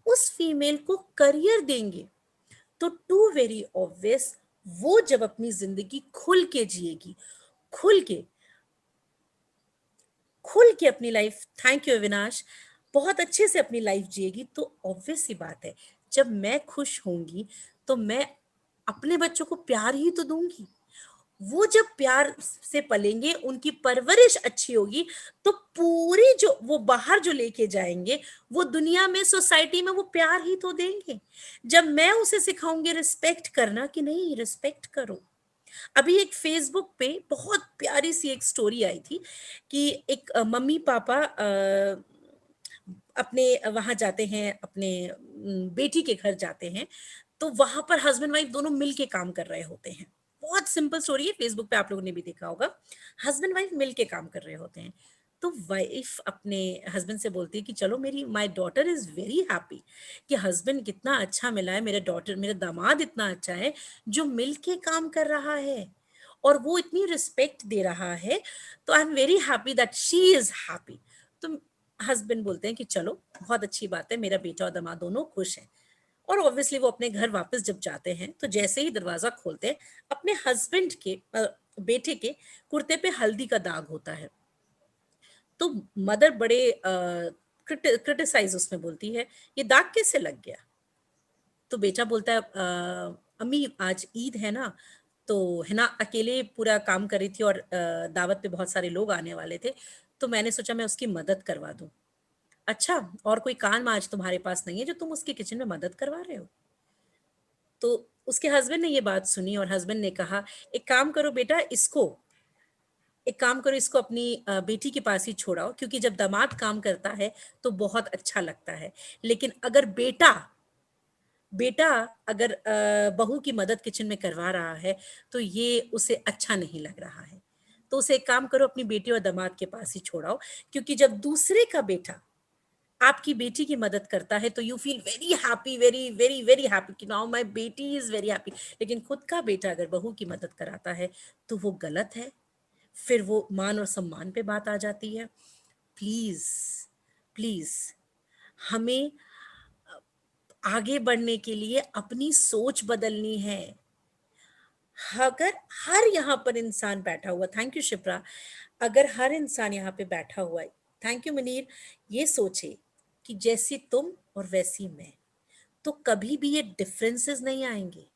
उस फीमेल को करियर देंगे, तो टू वेरी ऑब्वियस वो जब अपनी जिंदगी खुल के जिएगी, खुल के अपनी लाइफ, थैंक यू अविनाश, बहुत अच्छे से अपनी लाइफ जिएगी, तो ऑब्वियस सी बात है जब मैं खुश होंगी तो मैं अपने बच्चों को प्यार ही तो दूंगी। वो जब प्यार से पलेंगे, उनकी परवरिश अच्छी होगी, तो पूरी जो वो बाहर जो लेके जाएंगे, वो दुनिया में, सोसाइटी में वो प्यार ही तो देंगे। जब मैं उसे सिखाऊंगी रिस्पेक्ट करना, कि नहीं रिस्पेक्ट करो। अभी एक फेसबुक पे बहुत प्यारी सी एक स्टोरी आई थी कि एक मम्मी पापा अपने वहां जाते हैं, अपने बेटी के घर जाते हैं, तो वहां पर हस्बैंड वाइफ दोनों मिल के काम कर रहे होते हैं। बहुत सिंपल स्टोरी है, फेसबुक पे आप लोगों ने भी देखा होगा। हस्बैंड वाइफ मिल के काम कर रहे होते हैं, तो वाइफ अपने हस्बैंड से बोलती है कि चलो, मेरी my daughter is very happy कि हस्बैंड कितना अच्छा मिला है, मेरा दामाद इतना अच्छा है जो मिल के काम कर रहा है और वो इतनी रिस्पेक्ट दे रहा है, तो I am very happy that she is happy. तो हस्बैंड बोलते हैं कि चलो बहुत अच्छी बात है, मेरा बेटा और दामाद दोनों खुश हैं। और ऑब्वियसली वो अपने घर वापस जब जाते हैं, तो जैसे ही दरवाजा खोलते हैं, अपने हस्बैंड के बेटे के कुर्ते पे हल्दी का दाग होता है। तो मदर बड़े क्रिटिसाइज उसमें बोलती है, ये दाग कैसे लग गया? तो बेटा बोलता है, अम्मी आज ईद है ना, तो है ना, अकेले पूरा काम कर रही थी और दावत पे बहुत सारे लोग आने वाले थे, तो मैंने सोचा मैं उसकी मदद करवा दूं। अच्छा, और कोई काम आज तुम्हारे पास नहीं है जो तुम उसके किचन में मदद करवा रहे हो? तो उसके हस्बैंड ने ये बात सुनी और हस्बैंड ने कहा, एक काम करो बेटा, इसको अपनी बेटी के पास ही छोड़ाओ, क्योंकि जब दामाद काम करता है तो बहुत अच्छा लगता है, लेकिन अगर बेटा बेटा अगर बहू की मदद किचन में करवा रहा है तो ये उसे अच्छा नहीं लग रहा है। तो उसे एक काम करो, अपनी बेटी और दामाद के पास ही छोड़ाओ, क्योंकि जब दूसरे का बेटा आपकी बेटी की मदद करता है तो you feel very happy, very very very happy कि नाउ माय बेटी इज वेरी हैप्पी। लेकिन खुद का बेटा अगर बहू की मदद कराता है तो वो गलत है, फिर वो मान और सम्मान पे बात आ जाती है। प्लीज, प्लीज, हमें आगे बढ़ने के लिए अपनी सोच बदलनी है। अगर हर यहाँ पर इंसान बैठा हुआ, थैंक यू शिप्रा, अगर हर इंसान यहाँ पे बैठा हुआ है, थैंक यू मुनीर, ये सोचे कि जैसी तुम और वैसी मैं, तो कभी भी ये डिफरेंसेस नहीं आएंगे।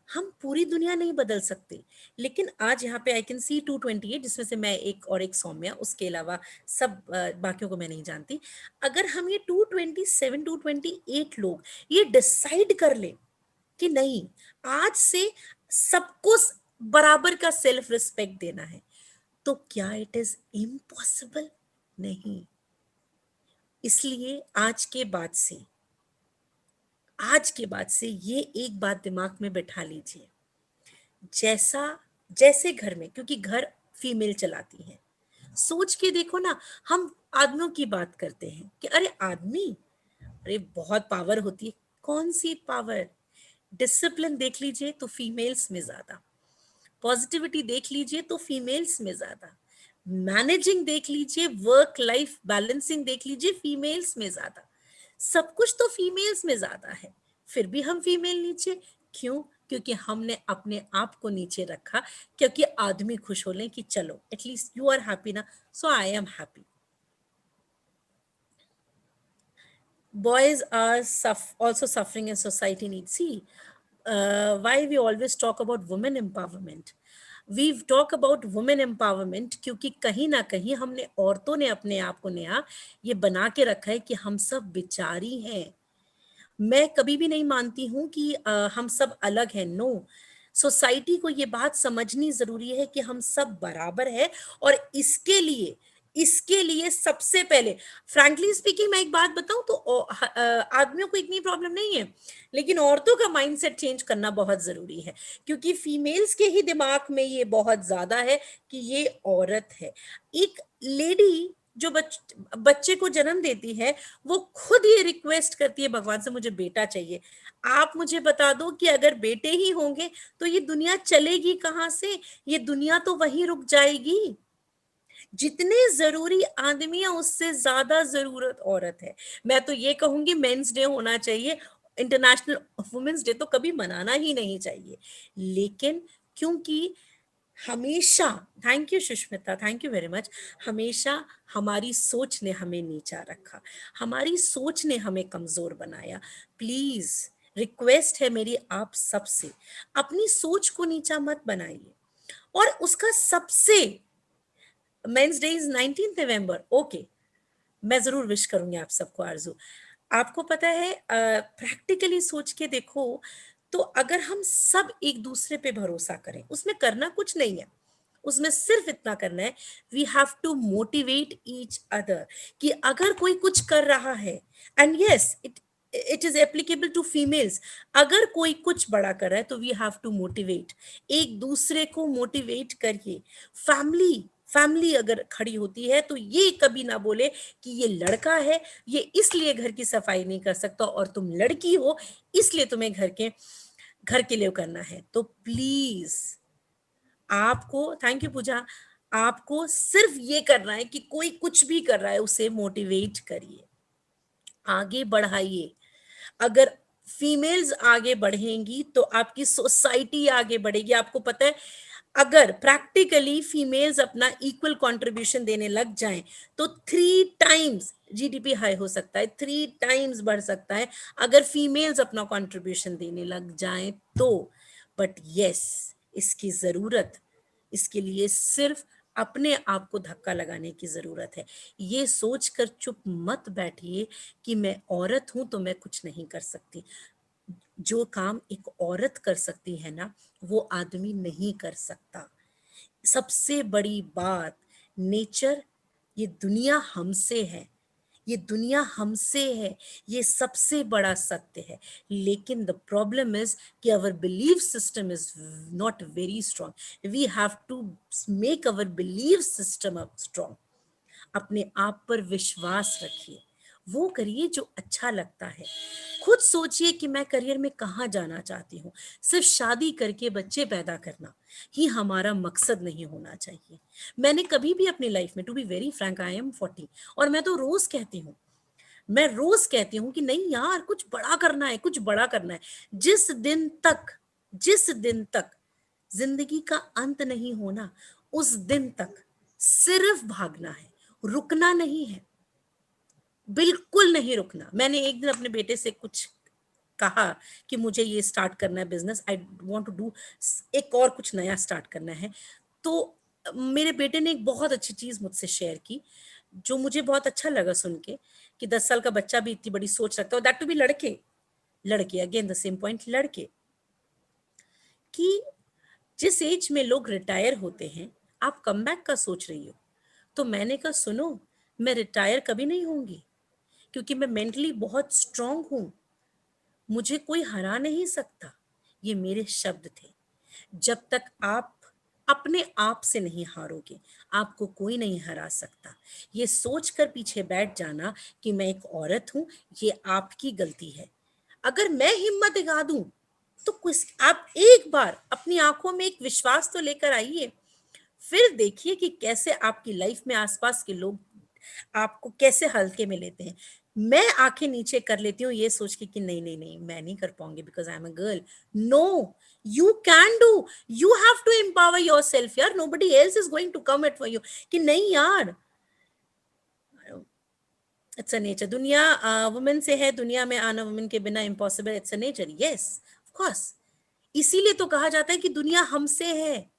हम पूरी दुनिया नहीं बदल सकते, लेकिन आज यहाँ पे आई कैन सी 228, जिसमें से मैं एक और एक सौम्या, उसके अलावा सब बाकियों को मैं नहीं जानती। अगर हम ये 227 228 लोग ये डिसाइड कर ले कि नहीं, आज से सबको बराबर का सेल्फ रिस्पेक्ट देना है, तो क्या इट इज इम्पॉसिबल? नहीं। इसलिए आज के बाद से ये एक बात दिमाग में बैठा लीजिए, जैसा जैसे घर में, क्योंकि घर फीमेल चलाती है, सोच के देखो ना, हम आदमियों की बात करते हैं कि अरे आदमी, अरे बहुत पावर होती है। कौन सी पावर? डिसिप्लिन देख लीजिए तो फीमेल्स में ज्यादा, पॉजिटिविटी देख लीजिए तो फीमेल्स में ज्यादा, मैनेजिंग देख लीजिए, वर्क लाइफ बैलेंसिंग देख लीजिए, फीमेल्स में ज्यादा, सब कुछ तो फीमेल्स में ज्यादा है। फिर भी हम फीमेल नीचे क्यों? क्योंकि हमने अपने आप को नीचे रखा, क्योंकि आदमी खुश हो लें कि चलो एटलीस्ट यू आर हैप्पी ना, so I am happy. Boys are also suffering and society needs. See, why we always talk about women empowerment. We talk about women empowerment क्योंकि कहीं ना कहीं हमने, औरतों ने अपने आप को नया ये बना के रखा है कि हम सब बिचारी हैं। मैं कभी भी नहीं मानती हूँ कि हम सब अलग हैं, नो। सोसाइटी को ये बात समझनी जरूरी है कि हम सब बराबर है, और इसके लिए सबसे पहले, फ्रैंकली स्पीकिंग, मैं एक बात बताऊं तो आदमियों को इतनी प्रॉब्लम नहीं है, लेकिन औरतों का माइंडसेट चेंज करना बहुत जरूरी है, क्योंकि फीमेल्स के ही दिमाग में ये बहुत ज्यादा है कि ये औरत है। एक लेडी जो बच्चे को जन्म देती है, वो खुद ये रिक्वेस्ट करती है भगवान से, मुझे बेटा चाहिए। आप मुझे बता दो कि अगर बेटे ही होंगे तो ये दुनिया चलेगी कहाँ से? ये दुनिया तो वहीं रुक जाएगी। जितने जरूरी आदमी है उससे ज्यादा जरूरत औरत है। मैं तो ये कहूंगी मेंस डे होना चाहिए, इंटरनेशनल वुमेन्स डे तो कभी मनाना ही नहीं चाहिए। लेकिन क्योंकि हमेशा, thank you Sushmita, thank you very much, हमेशा हमारी सोच ने हमें नीचा रखा, हमारी सोच ने हमें कमजोर बनाया। प्लीज रिक्वेस्ट है मेरी आप सबसे, अपनी सोच को नीचा मत बनाइए। और उसका सबसे, men's day is 19 November, okay, मैं जरूर विश करूंगी आप सबको। आरजू, आपको पता है प्रैक्टिकली सोच के देखो तो अगर हम सब एक दूसरे पे भरोसा करें, उसमें करना कुछ नहीं है, उसमें सिर्फ इतना करना है, we have to motivate each other, कि अगर कोई कुछ कर रहा है, and yes it is applicable to females, अगर कोई कुछ बड़ा कर रहा है तो वी हैव टू मोटिवेट, एक दूसरे को मोटिवेट करिए। फैमिली, फैमिली अगर खड़ी होती है तो ये कभी ना बोले कि ये लड़का है, ये इसलिए घर की सफाई नहीं कर सकता, और तुम लड़की हो इसलिए तुम्हें घर के लिए करना है। तो प्लीज आपको, थैंक यू पूजा, आपको सिर्फ ये करना है कि कोई कुछ भी कर रहा है उसे मोटिवेट करिए, आगे बढ़ाइए। अगर फीमेल्स आगे बढ़ेंगी तो आपकी सोसाइटी आगे बढ़ेगी। आपको पता है अगर प्रैक्टिकली फीमेल्स अपना इक्वल कंट्रीब्यूशन देने लग जाएं तो 3 टाइम्स जीडीपी हाई हो सकता है, 3 टाइम्स बढ़ सकता है अगर फीमेल्स अपना कंट्रीब्यूशन देने लग जाएं तो। बट यस, इसकी जरूरत, इसके लिए सिर्फ अपने आप को धक्का लगाने की जरूरत है। ये सोचकर चुप मत बैठिए कि मैं औरत हूं तो मैं कुछ नहीं कर सकती। जो काम एक औरत कर सकती है ना, वो आदमी नहीं कर सकता। सबसे बड़ी बात, नेचर, ये दुनिया हमसे है, ये दुनिया हमसे है, ये सबसे बड़ा सत्य है। लेकिन द प्रॉब्लम इज कि our belief system is not very strong. We have to make our belief system up strong. अपने आप पर विश्वास रखिए, वो करिए जो अच्छा लगता है। खुद सोचिए कि मैं करियर में कहाँ जाना चाहती हूँ। सिर्फ शादी करके बच्चे पैदा करना ही हमारा मकसद नहीं होना चाहिए। मैंने कभी भी अपनी लाइफ में, to be very frank, I am 40, और मैं तो रोज कहती हूँ, मैं रोज कहती हूँ कि नहीं यार, कुछ बड़ा करना है, कुछ बड़ा करना है। जिस दिन तक जिंदगी का अंत नहीं होना, उस दिन तक सिर्फ भागना है, रुकना नहीं है, बिल्कुल नहीं रुकना। मैंने एक दिन अपने बेटे से कुछ कहा कि मुझे ये स्टार्ट करना है business, I want to do, एक और कुछ नया स्टार्ट करना है। तो मेरे बेटे ने एक बहुत अच्छी चीज मुझसे शेयर की, जो मुझे बहुत अच्छा लगा सुन के, कि 10 साल का बच्चा भी इतनी बड़ी सोच रखता है, दैट टू भी लड़के, लड़के अगेन द सेम पॉइंट, लड़के, कि जिस एज में लोग रिटायर होते हैं आप कमबैक का सोच रही हो। तो मैंने कहा सुनो, मैं रिटायर कभी नहीं होंगी, क्योंकि मैं मेंटली बहुत स्ट्रांग हूं, मुझे कोई हरा नहीं सकता। ये मेरे शब्द थे। जब तक आप अपने आप से नहीं हारोगे, आपको कोई नहीं हरा सकता। ये सोचकर पीछे बैठ जाना कि मैं एक औरत हूं, ये आपकी गलती है। अगर मैं हिम्मत दिखा दूं तो कुछ, आप एक बार अपनी आंखों में एक विश्वास तो लेकर आइए, फिर देखिए कि कैसे आपकी लाइफ में आसपास के लोग आपको कैसे हल्के में लेते हैं। मैं आंखें नीचे कर लेती हूँ ये सोच के कि नहीं नहीं नहीं, मैं नहीं कर पाऊंगी because I am a girl. No, you can do, you have to empower yourself यार, nobody else is going to come it for you. कि नहीं यार, इट्स अ नेचर, दुनिया वुमेन से है, दुनिया में आना वुमेन के बिना impossible, it's a nature, yes of course. इसीलिए तो कहा जाता है कि दुनिया हमसे है,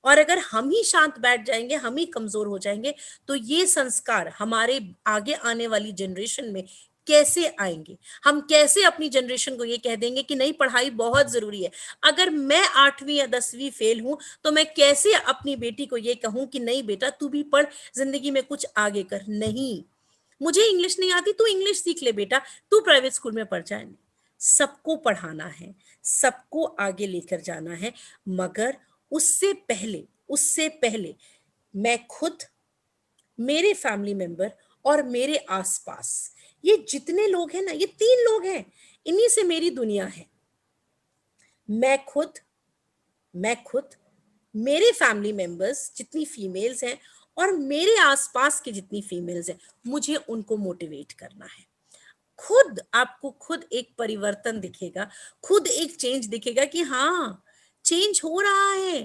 और अगर हम ही शांत बैठ जाएंगे, हम ही कमजोर हो जाएंगे, तो ये संस्कार हमारे आगे आने वाली जनरेशन में कैसे आएंगे? हम कैसे अपनी जनरेशन को ये कह देंगे कि नहीं, पढ़ाई बहुत जरूरी है? अगर मैं 8वीं या 10वीं फेल हूं तो मैं कैसे अपनी बेटी को ये कहूं कि नहीं बेटा तू भी पढ़, जिंदगी में कुछ आगे कर? नहीं, मुझे इंग्लिश नहीं आती, तू इंग्लिश सीख ले बेटा, तू प्राइवेट स्कूल में पढ़ जाए। सबको पढ़ाना है, सबको आगे लेकर जाना है, मगर उससे पहले मैं खुद, मेरे फैमिली मेंबर और मेरे आसपास ये जितने लोग हैं ना, ये 3 लोग हैं, इन्हीं से मेरी दुनिया है। मैं खुद, मैं खुद, मेरे फैमिली मेंबर्स जितनी फीमेल्स हैं, और मेरे आसपास की जितनी फीमेल्स हैं मुझे उनको मोटिवेट करना है। खुद आपको खुद एक परिवर्तन दिखेगा, खुद एक चेंज दिखेगा कि हाँ चेंज हो रहा है।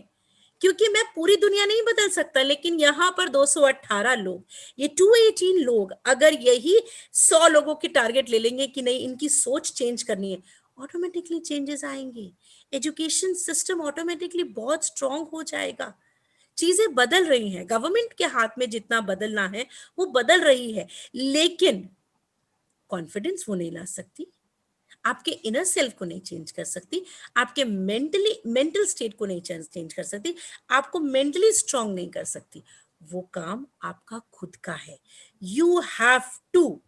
क्योंकि मैं पूरी दुनिया नहीं बदल सकता, लेकिन यहाँ पर 218 लोग, ये 218 लोग अगर यही 100 लोगों की टारगेट ले लेंगे कि नहीं इनकी सोच चेंज करनी है, ऑटोमेटिकली चेंजेस आएंगे। एजुकेशन सिस्टम ऑटोमेटिकली बहुत स्ट्रांग हो जाएगा। चीजें बदल रही हैं, गवर्नमेंट के हाथ में जितना बदलना है वो बदल रही है, लेकिन कॉन्फिडेंस वो नहीं ला सकती, आपके इनर सेल्फ को नहीं चेंज कर सकती, आपके मेंटल स्टेट को नहीं चेंज कर सकती, आपको मेंटली स्ट्रांग नहीं कर सकती। वो काम आपका खुद का है। You have to.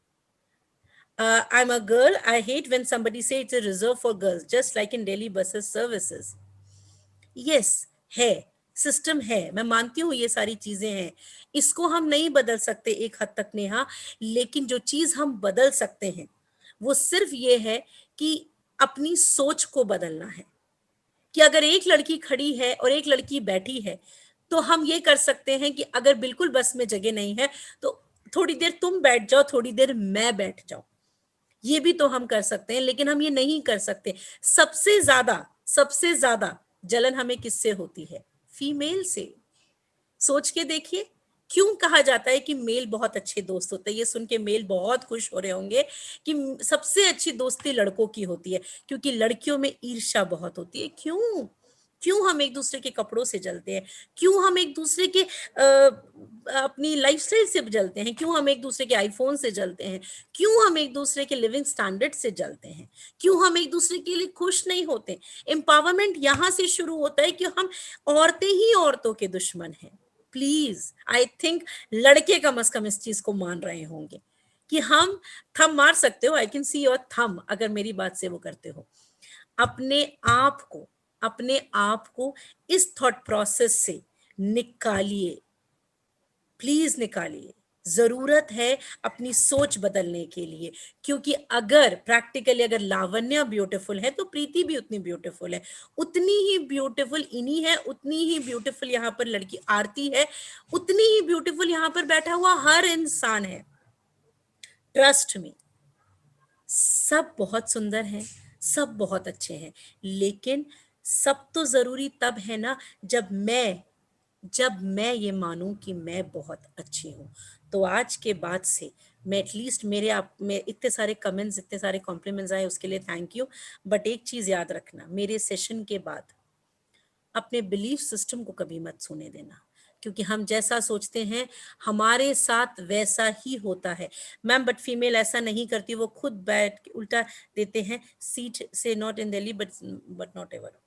I'm a girl. I hate when somebody say it's a reserve for girls, just like in Delhi buses services. Yes है, सिस्टम है, मैं मानती हूँ ये सारी चीजें हैं, इसको हम नहीं बदल सकते एक हद तक नेहा, लेकिन जो चीज हम बदल सकते हैं वो सिर्फ ये है कि अपनी सोच को बदलना है। कि अगर एक लड़की खड़ी है और एक लड़की बैठी है तो हम ये कर सकते हैं कि अगर बिल्कुल बस में जगह नहीं है तो थोड़ी देर तुम बैठ जाओ, थोड़ी देर मैं बैठ जाऊं, ये भी तो हम कर सकते हैं। लेकिन हम ये नहीं कर सकते। सबसे ज्यादा जलन हमें किससे होती है? फीमेल से। सोच के देखिए, क्यों कहा जाता है कि मेल बहुत अच्छे दोस्त होते हैं? ये सुन के मेल बहुत खुश हो रहे होंगे कि सबसे अच्छी दोस्ती लड़कों की होती है, क्योंकि लड़कियों में ईर्ष्या बहुत होती है। क्यों? क्यों हम एक दूसरे के कपड़ों से जलते हैं? क्यों हम एक दूसरे के अपनी लाइफस्टाइल से जलते हैं? क्यों हम एक दूसरे के आईफोन से जलते हैं? क्यों हम एक दूसरे के लिविंग स्टैंडर्ड से जलते हैं? क्यों हम एक दूसरे के लिए खुश नहीं होते? एम्पावरमेंट यहाँ से शुरू होता है कि हम औरतें ही औरतों के दुश्मन हैं। प्लीज, आई थिंक लड़के कम से कम इस चीज को मान रहे होंगे कि हम थम मार सकते हो, आई कैन सी योर थम, अगर मेरी बात से वो करते हो। अपने आप को अपने आप को इस थॉट प्रोसेस से निकालिए, प्लीज निकालिए। जरूरत है अपनी सोच बदलने के लिए, क्योंकि अगर प्रैक्टिकली अगर लावण्य ब्यूटीफुल है तो प्रीति भी उतनी ब्यूटीफुल है, उतनी ही ब्यूटीफुल इन्हीं है, उतनी ही ब्यूटीफुल यहाँ पर लड़की आरती है, उतनी ही ब्यूटीफुल यहाँ पर बैठा हुआ हर इंसान है। ट्रस्ट मी, सब बहुत सुंदर हैं, सब बहुत अच्छे हैं, लेकिन सब तो जरूरी तब है ना जब मैं ये मानूं कि मैं बहुत अच्छी हूँ। तो आज के बाद से मैं एटलीस्ट मेरे आप में इतने सारे कमेंट्स, इतने सारे कॉम्प्लीमेंट्स आए उसके लिए थैंक यू। बट एक चीज याद रखना, मेरे सेशन के बाद अपने बिलीफ सिस्टम को कभी मत सोने देना, क्योंकि हम जैसा सोचते हैं हमारे साथ वैसा ही होता है। मैम बट फीमेल ऐसा नहीं करती, वो खुद बैठ के उल्टा देते हैं सीट से, not in Delhi but not ever.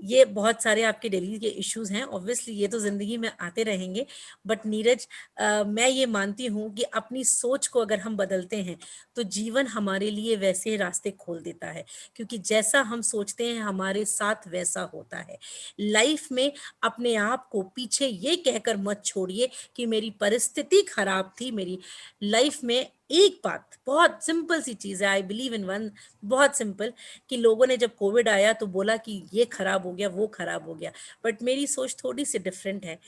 ये बहुत सारे आपके दिल्ली के इश्यूज हैं, ऑब्वियसली ये तो जिंदगी में आते रहेंगे। बट नीरज, मैं ये मानती हूँ कि अपनी सोच को अगर हम बदलते हैं तो जीवन हमारे लिए वैसे रास्ते खोल देता है, क्योंकि जैसा हम सोचते हैं हमारे साथ वैसा होता है। लाइफ में अपने आप को पीछे ये कहकर मत छोड़िए कि मेरी परिस्थिति खराब थी। मेरी लाइफ में एक बात, बहुत सिंपल सी चीज है, आई बिलीव इन वन, बहुत सिंपल, कि लोगों ने जब कोविड आया तो बोला कि ये खराब हो गया, वो खराब हो गया, बट मेरी सोच थोड़ी सी डिफरेंट है।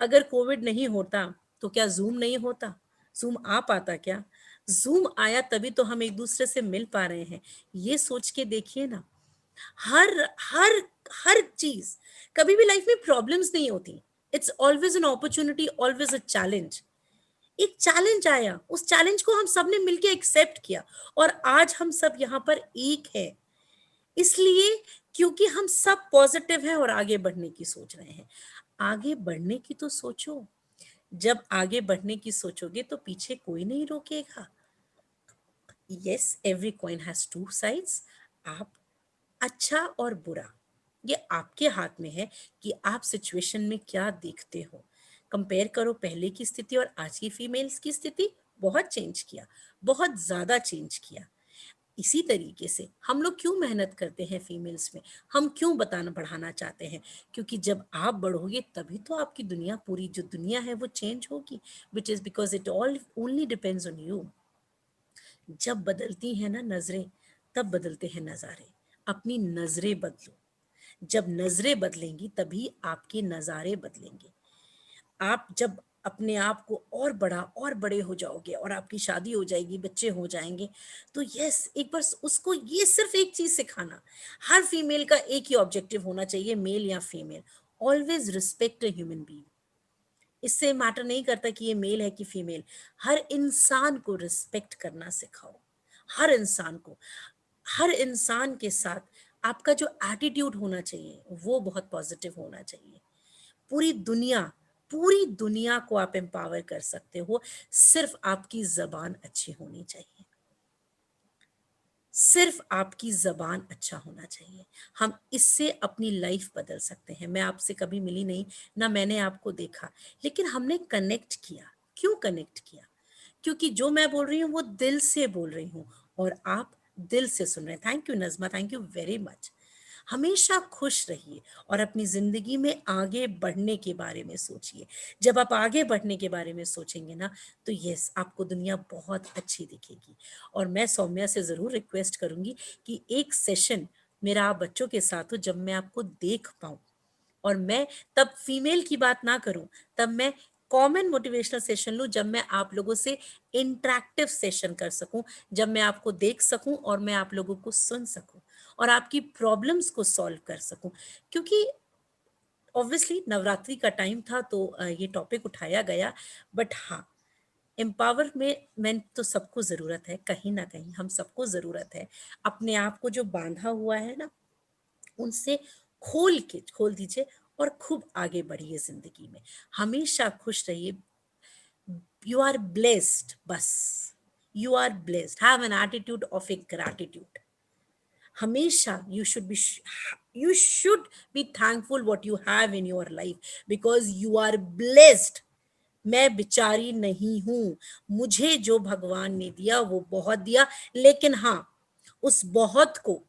अगर कोविड नहीं होता तो क्या जूम नहीं होता? जूम आ पाता क्या? जूम आया तभी तो हम एक दूसरे से मिल पा रहे हैं। ये सोच के देखिए ना, हर हर हर चीज, कभी भी लाइफ में प्रॉब्लम्स नहीं होती, it's always an opportunity, always a challenge. एक चैलेंज आया, उस चैलेंज को हम सब ने मिलकर एक्सेप्ट किया, और आज हम सब यहाँ पर एक है, इसलिए क्योंकि हम सब पॉजिटिव हैं और आगे बढ़ने की सोच रहे हैं। आगे बढ़ने की तो सोचो। जब आगे बढ़ने की सोचोगे तो पीछे कोई नहीं रोकेगा। Yes, every coin has two sides. आप, अच्छा और बुरा, ये आपके हाथ में है कि आप सिचुएशन में क्या देखते हो। कंपेयर करो पहले की स्थिति और आज की फीमेल्स की स्थिति, बहुत चेंज किया, बहुत ज्यादा चेंज किया। इसी तरीके से हम लोग क्यों मेहनत करते हैं फीमेल्स में, हम क्यों बताना बढ़ाना चाहते हैं? क्योंकि जब आप बढ़ोगे तभी तो आपकी दुनिया, पूरी जो दुनिया है वो चेंज होगी, which is because it all only depends on you. जब बदलती हैं ना नजरें, तब बदलते हैं नजारे। अपनी नजरें बदलो, जब नजरें बदलेंगी तभी आपके नजारे बदलेंगे। आप जब अपने आप को और बड़ा और बड़े हो जाओगे और आपकी शादी हो जाएगी, बच्चे हो जाएंगे, तो यस, एक बार उसको ये सिर्फ एक चीज सिखाना, हर फीमेल का एक ही ऑब्जेक्टिव होना चाहिए, मेल या female, always respect a human being. इससे मैटर नहीं करता कि ये मेल है कि फीमेल, हर इंसान को रिस्पेक्ट करना सिखाओ, हर इंसान को। हर इंसान के साथ आपका जो एटीट्यूड होना चाहिए वो बहुत पॉजिटिव होना चाहिए। पूरी दुनिया को आप एम्पावर कर सकते हो, सिर्फ आपकी जबान अच्छी होनी चाहिए, सिर्फ आपकी जबान अच्छा होना चाहिए। हम इससे अपनी लाइफ बदल सकते हैं। मैं आपसे कभी मिली नहीं, ना मैंने आपको देखा, लेकिन हमने कनेक्ट किया। क्यों कनेक्ट किया? क्योंकि जो मैं बोल रही हूँ वो दिल से बोल रही हूँ और आप दिल से सुन रहे हैं। Thank you Najma, thank you very much. हमेशा खुश रहिए और अपनी जिंदगी में आगे बढ़ने के बारे में सोचिए। जब आप आगे बढ़ने के बारे में सोचेंगे ना, तो यस, आपको दुनिया बहुत अच्छी दिखेगी। और मैं सौम्या से जरूर रिक्वेस्ट करूंगी कि एक सेशन मेरा आप बच्चों के साथ हो, जब मैं आपको देख पाऊं, और मैं तब फीमेल की बात ना करूं, तब मैं कॉमन मोटिवेशनल सेशन लूं, जब मैं आप लोगों से इंटरेक्टिव सेशन कर सकूं, जब मैं आपको देख सकूं और मैं आप लोगों को सुन सकूं और आपकी प्रॉब्लम्स को सॉल्व कर सकूं। क्योंकि ऑब्वियसली नवरात्रि का टाइम था तो ये टॉपिक उठाया गया, बट हाँ, एम्पावरमेंट तो सबको ज़रूरत है, कहीं ना कहीं हम सबको ज़रूरत है। अपने आप को जो बांधा हुआ है ना, उनसे खोल दीजिए और खूब आगे बढ़िए जिंदगी में। हमेशा खुश रहिए। यू आर ब्लेस्ड, बस you are blessed, have an attitude of a gratitude. हमेशा you should be thankful what you have in your life because you are blessed. मैं बिचारी नहीं हूं, मुझे जो भगवान ने दिया वो बहुत दिया, लेकिन हाँ, उस बहुत को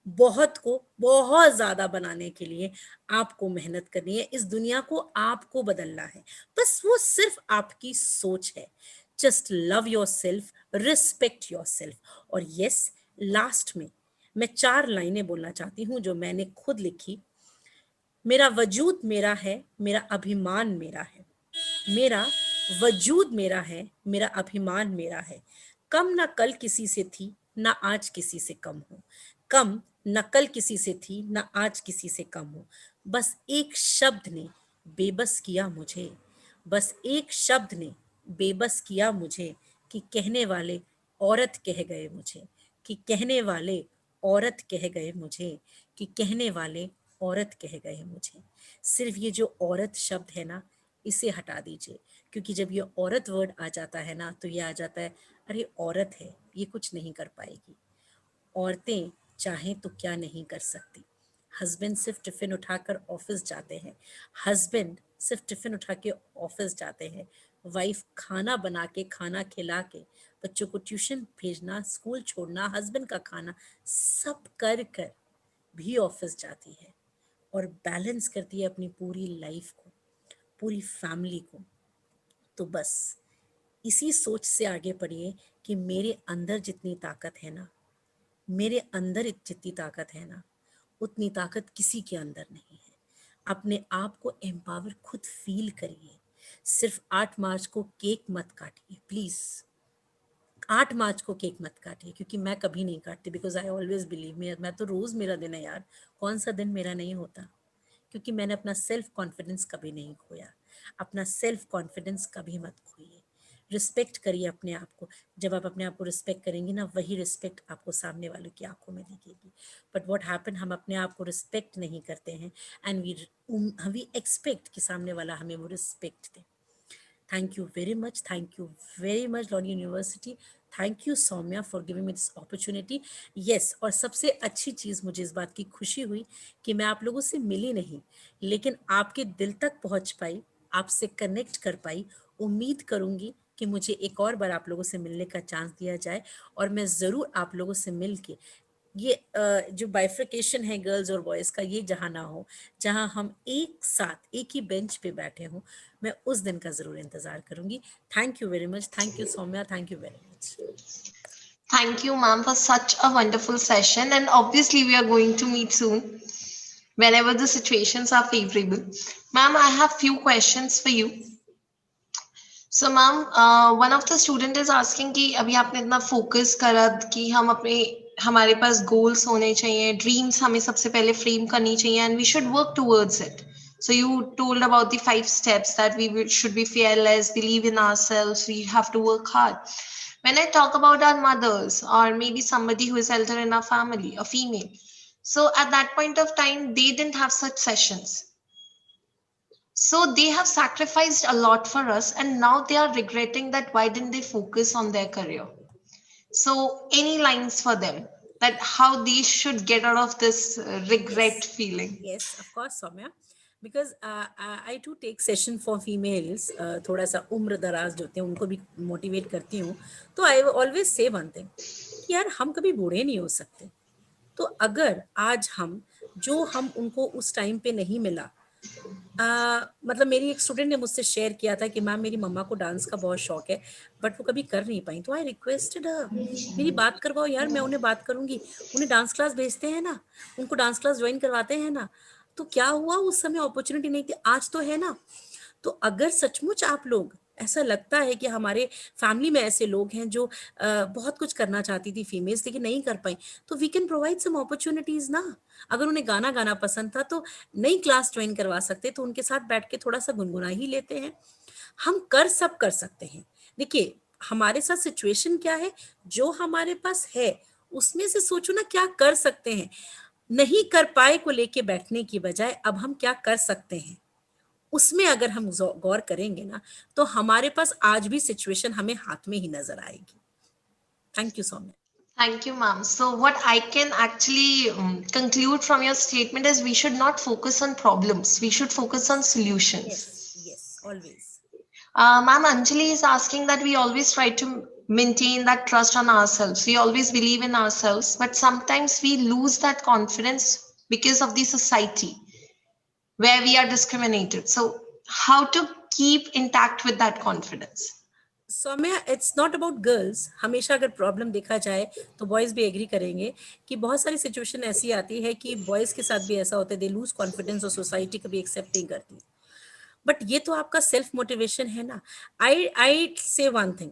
बहुत ज्यादा बनाने के लिए आपको मेहनत करनी है। इस दुनिया को आपको बदलना है, बस वो सिर्फ आपकी सोच है। Just love your self, respect your self. और यस, लास्ट में मैं 4 लाइनें बोलना चाहती हूँ जो मैंने खुद लिखी। मेरा वजूद मेरा है, मेरा अभिमान मेरा है। मेरा वजूद मेरा है, मेरा अभिमान मेरा है। कम ना कल किसी से थी, ना आज किसी से कम हूं। कम न कल किसी से थी, ना आज किसी से कम हूं। बस एक शब्द ने बेबस किया मुझे, बस एक शब्द ने बेबस किया मुझे, कि कहने वाले औरत कह गए मुझे, कि कहने वाले औरत कह गए मुझे, कि कहने वाले औरत कह गए मुझे। सिर्फ ये जो औरत शब्द है ना, इसे हटा दीजिए, क्योंकि जब ये औरत वर्ड आ जाता है ना, तो ये आ जाता है, अरे औरत है, ये कुछ नहीं कर पाएगी। औरतें चाहें तो क्या नहीं कर सकती। हस्बैंड सिर्फ टिफिन उठाकर ऑफिस जाते हैं, हस्बैंड सिर्फ टिफिन उठा के ऑफिस जाते हैं। वाइफ खाना बना के, खाना खिला के, बच्चों को ट्यूशन भेजना, स्कूल छोड़ना, हस्बैंड का खाना सब कर कर भी ऑफिस जाती है और बैलेंस करती है अपनी पूरी लाइफ को, पूरी फैमिली को। तो बस इसी सोच से आगे बढ़िए कि मेरे अंदर जितनी ताकत है ना, मेरे अंदर जितनी ताकत है ना, उतनी ताकत किसी के अंदर नहीं है। अपने आप को एम्पावर खुद फील करिए। सिर्फ 8 मार्च को केक मत काटिए प्लीज, 8 मार्च को केक मत काटिए, क्योंकि मैं कभी नहीं काटती, बिकॉज आई ऑलवेज बिलीव, मैं तो रोज मेरा दिन है यार, कौन सा दिन मेरा नहीं होता। क्योंकि मैंने अपना सेल्फ कॉन्फिडेंस कभी नहीं खोया। अपना सेल्फ कॉन्फिडेंस कभी मत खोइए। रिस्पेक्ट करिए अपने आप को। जब आप अपने आप को रिस्पेक्ट करेंगे ना, वही रिस्पेक्ट आपको सामने वालों की आंखों में दिखेगी। बट व्हाट हैपन, हम अपने आप को रिस्पेक्ट नहीं करते हैं एंड वी एक्सपेक्ट कि सामने वाला हमें वो respect they. Thank you very much. Thank you very much, Lord University. Thank you Saumya for giving me this opportunity. Yes, और सबसे अच्छी चीज़ मुझे इस बात की खुशी हुई कि मैं आप लोगों से मिली नहीं, लेकिन आपके दिल तक पहुंच पाई, आपसे कनेक्ट कर पाई। उम्मीद करूंगी कि मुझे एक और बार आप लोगों से मिलने का चांस दिया जाए और मैं ज़रूर आप लोगों से मिल के ये जो बाइफ्रिकेशन है गर्ल्स और बॉयज़ का, ये जहाँ ना हो, जहाँ हम एक साथ एक ही बेंच पे बैठे हों, मैं उस दिन का ज़रूर इंतज़ार करूंगी। Thank you very much. Thank you Saumya, thank you very much. Thank you, ma'am, for such a wonderful session. And obviously, we are going to meet soon whenever the situations are favorable. Ma'am, I have few questions for you. So ma'am, one of the student is asking कि अभी आपने इतना focus करा कि हम अपने हमारे पास goals होने चाहिए, ड्रीम्स हमें सबसे पहले फ्रेम करनी चाहिए and we should work towards it. So you told about the 5 steps that should be fearless, believe in ourselves, we have to work hard. When I talk about our mothers or maybe somebody who is elder in our family, a female, so at that point of time they didn't have such sessions. So they have sacrificed a lot for us, and now they are regretting that why didn't they focus on their career? So, any lines for them that how they should get out of this regret Yes, feeling? yes, of course, Soumya. Because I too take session for females. थोड़ा सा उम्र दराज जो होते हैं उनको भी motivate करती हूँ. तो I always say one thing कि यार हम कभी बूढ़े नहीं हो सकते. तो अगर आज हम जो हम उनको उस टाइम पे नहीं मिला, मतलब मेरी एक स्टूडेंट ने मुझसे शेयर किया था कि मैम मेरी मम्मा को डांस का बहुत शौक है बट वो कभी कर नहीं पाई. तो आई रिक्वेस्टेड मेरी बात करवाओ यार, मैं उन्हें बात करूंगी. उन्हें डांस क्लास भेजते हैं ना, उनको डांस क्लास ज्वाइन करवाते हैं ना. तो क्या हुआ, उस समय अपॉर्चुनिटी नहीं थी, आज तो है ना. तो अगर सचमुच आप लोग ऐसा लगता है कि हमारे फैमिली में ऐसे लोग हैं जो बहुत कुछ करना चाहती थी फीमेल्स लेकिन नहीं कर पाई, तो we can provide some opportunities ना. अगर उन्हें गाना गाना पसंद था तो नई क्लास ज्वाइन करवा सकते, तो उनके साथ बैठ के थोड़ा सा गुनगुना ही लेते हैं. हम कर सकते हैं. देखिए हमारे साथ सिचुएशन क्या है, जो हमारे पास है उसमें से सोचो ना क्या कर सकते हैं. नहीं कर पाए को लेके बैठने की बजाय अब हम क्या कर सकते हैं उसमें अगर हम गौर करेंगे ना, तो हमारे पास आज भी सिचुएशन हमें हाथ में ही नजर आएगी. Thank you so much. Thank you, ma'am. So, what I can actually conclude from your statement is we should not focus on problems, we should focus on solutions. Yes, yes, always. Ma'am, Anjali is asking that we always try to maintain that trust on ourselves. We always believe in ourselves, but sometimes we lose that confidence because of the society where we are discriminated. So, how to keep intact with that confidence? Saumya, it's not about girls. हमेशा अगर problem देखा जाए तो boys भी agree करेंगे कि बहुत सारी सिचुएशन ऐसी आती है कि बॉयज के साथ भी ऐसा होता है, दे लूज कॉन्फिडेंस और सोसाइटी कभी एक्सेप्ट नहीं करती. बट ये तो आपका सेल्फ मोटिवेशन है ना. आई से वन थिंग,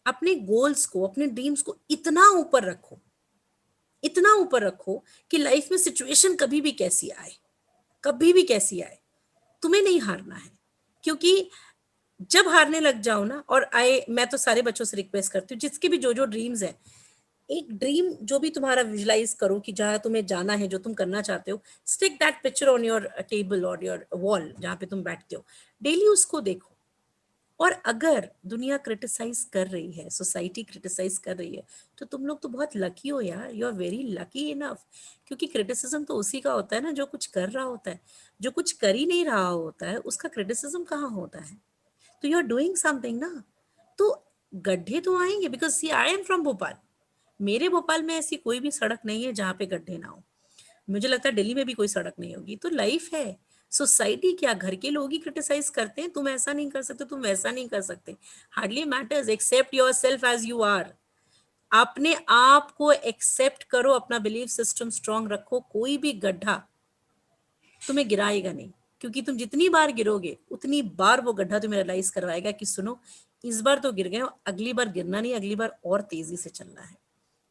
अपने गोल्स को, अपने ड्रीम्स को इतना ऊपर रखो, इतना ऊपर रखो कि लाइफ में सिचुएशन कभी भी कैसी आए, कभी भी कैसी आए, तुम्हें नहीं हारना है. क्योंकि जब हारने लग जाओ ना, और मैं तो सारे बच्चों से रिक्वेस्ट करती हूँ जिसके भी जो ड्रीम्स है, एक ड्रीम जो भी तुम्हारा विजुलाइज करो कि जहाँ तुम्हें जाना है, जो तुम करना चाहते हो, stick that picture on your table और योर वॉल जहाँ पे तुम बैठते हो, डेली उसको देखो. और अगर दुनिया क्रिटिसाइज कर रही है, सोसाइटी क्रिटिसाइज कर रही है, तो तुम लोग तो बहुत लकी हो यार, you are very lucky enough. क्योंकि क्रिटिसिज्म तो उसी का होता है ना जो कुछ कर रहा होता है. जो कुछ कर ही नहीं रहा होता है उसका क्रिटिसिज्म कहाँ होता है. तो यू आर डूइंग समथिंग ना. तो गड्ढे तो आएंगे, because see I am from Bhopal. मेरे भोपाल में ऐसी कोई भी सड़क नहीं है जहाँ पे गड्ढे ना हो. मुझे लगता है दिल्ली में भी कोई सड़क नहीं होगी. तो लाइफ है. सोसाइटी क्या, घर के लोग ही क्रिटिसाइज करते हैं, तुम ऐसा नहीं कर सकते, तुम वैसा नहीं कर सकते. Hardly matters, accept your self as you are. अपने आप को एक्सेप्ट करो, अपना बिलीफ सिस्टम स्ट्रांग रखो. कोई भी गड्ढा तुम्हें गिराएगा नहीं, क्योंकि तुम जितनी बार गिरोगे उतनी बार वो गड्ढा तुम्हें रियलाइज करवाएगा कि सुनो, इस बार तो गिर गए, अगली बार गिरना नहीं, अगली बार और तेजी से चलना है.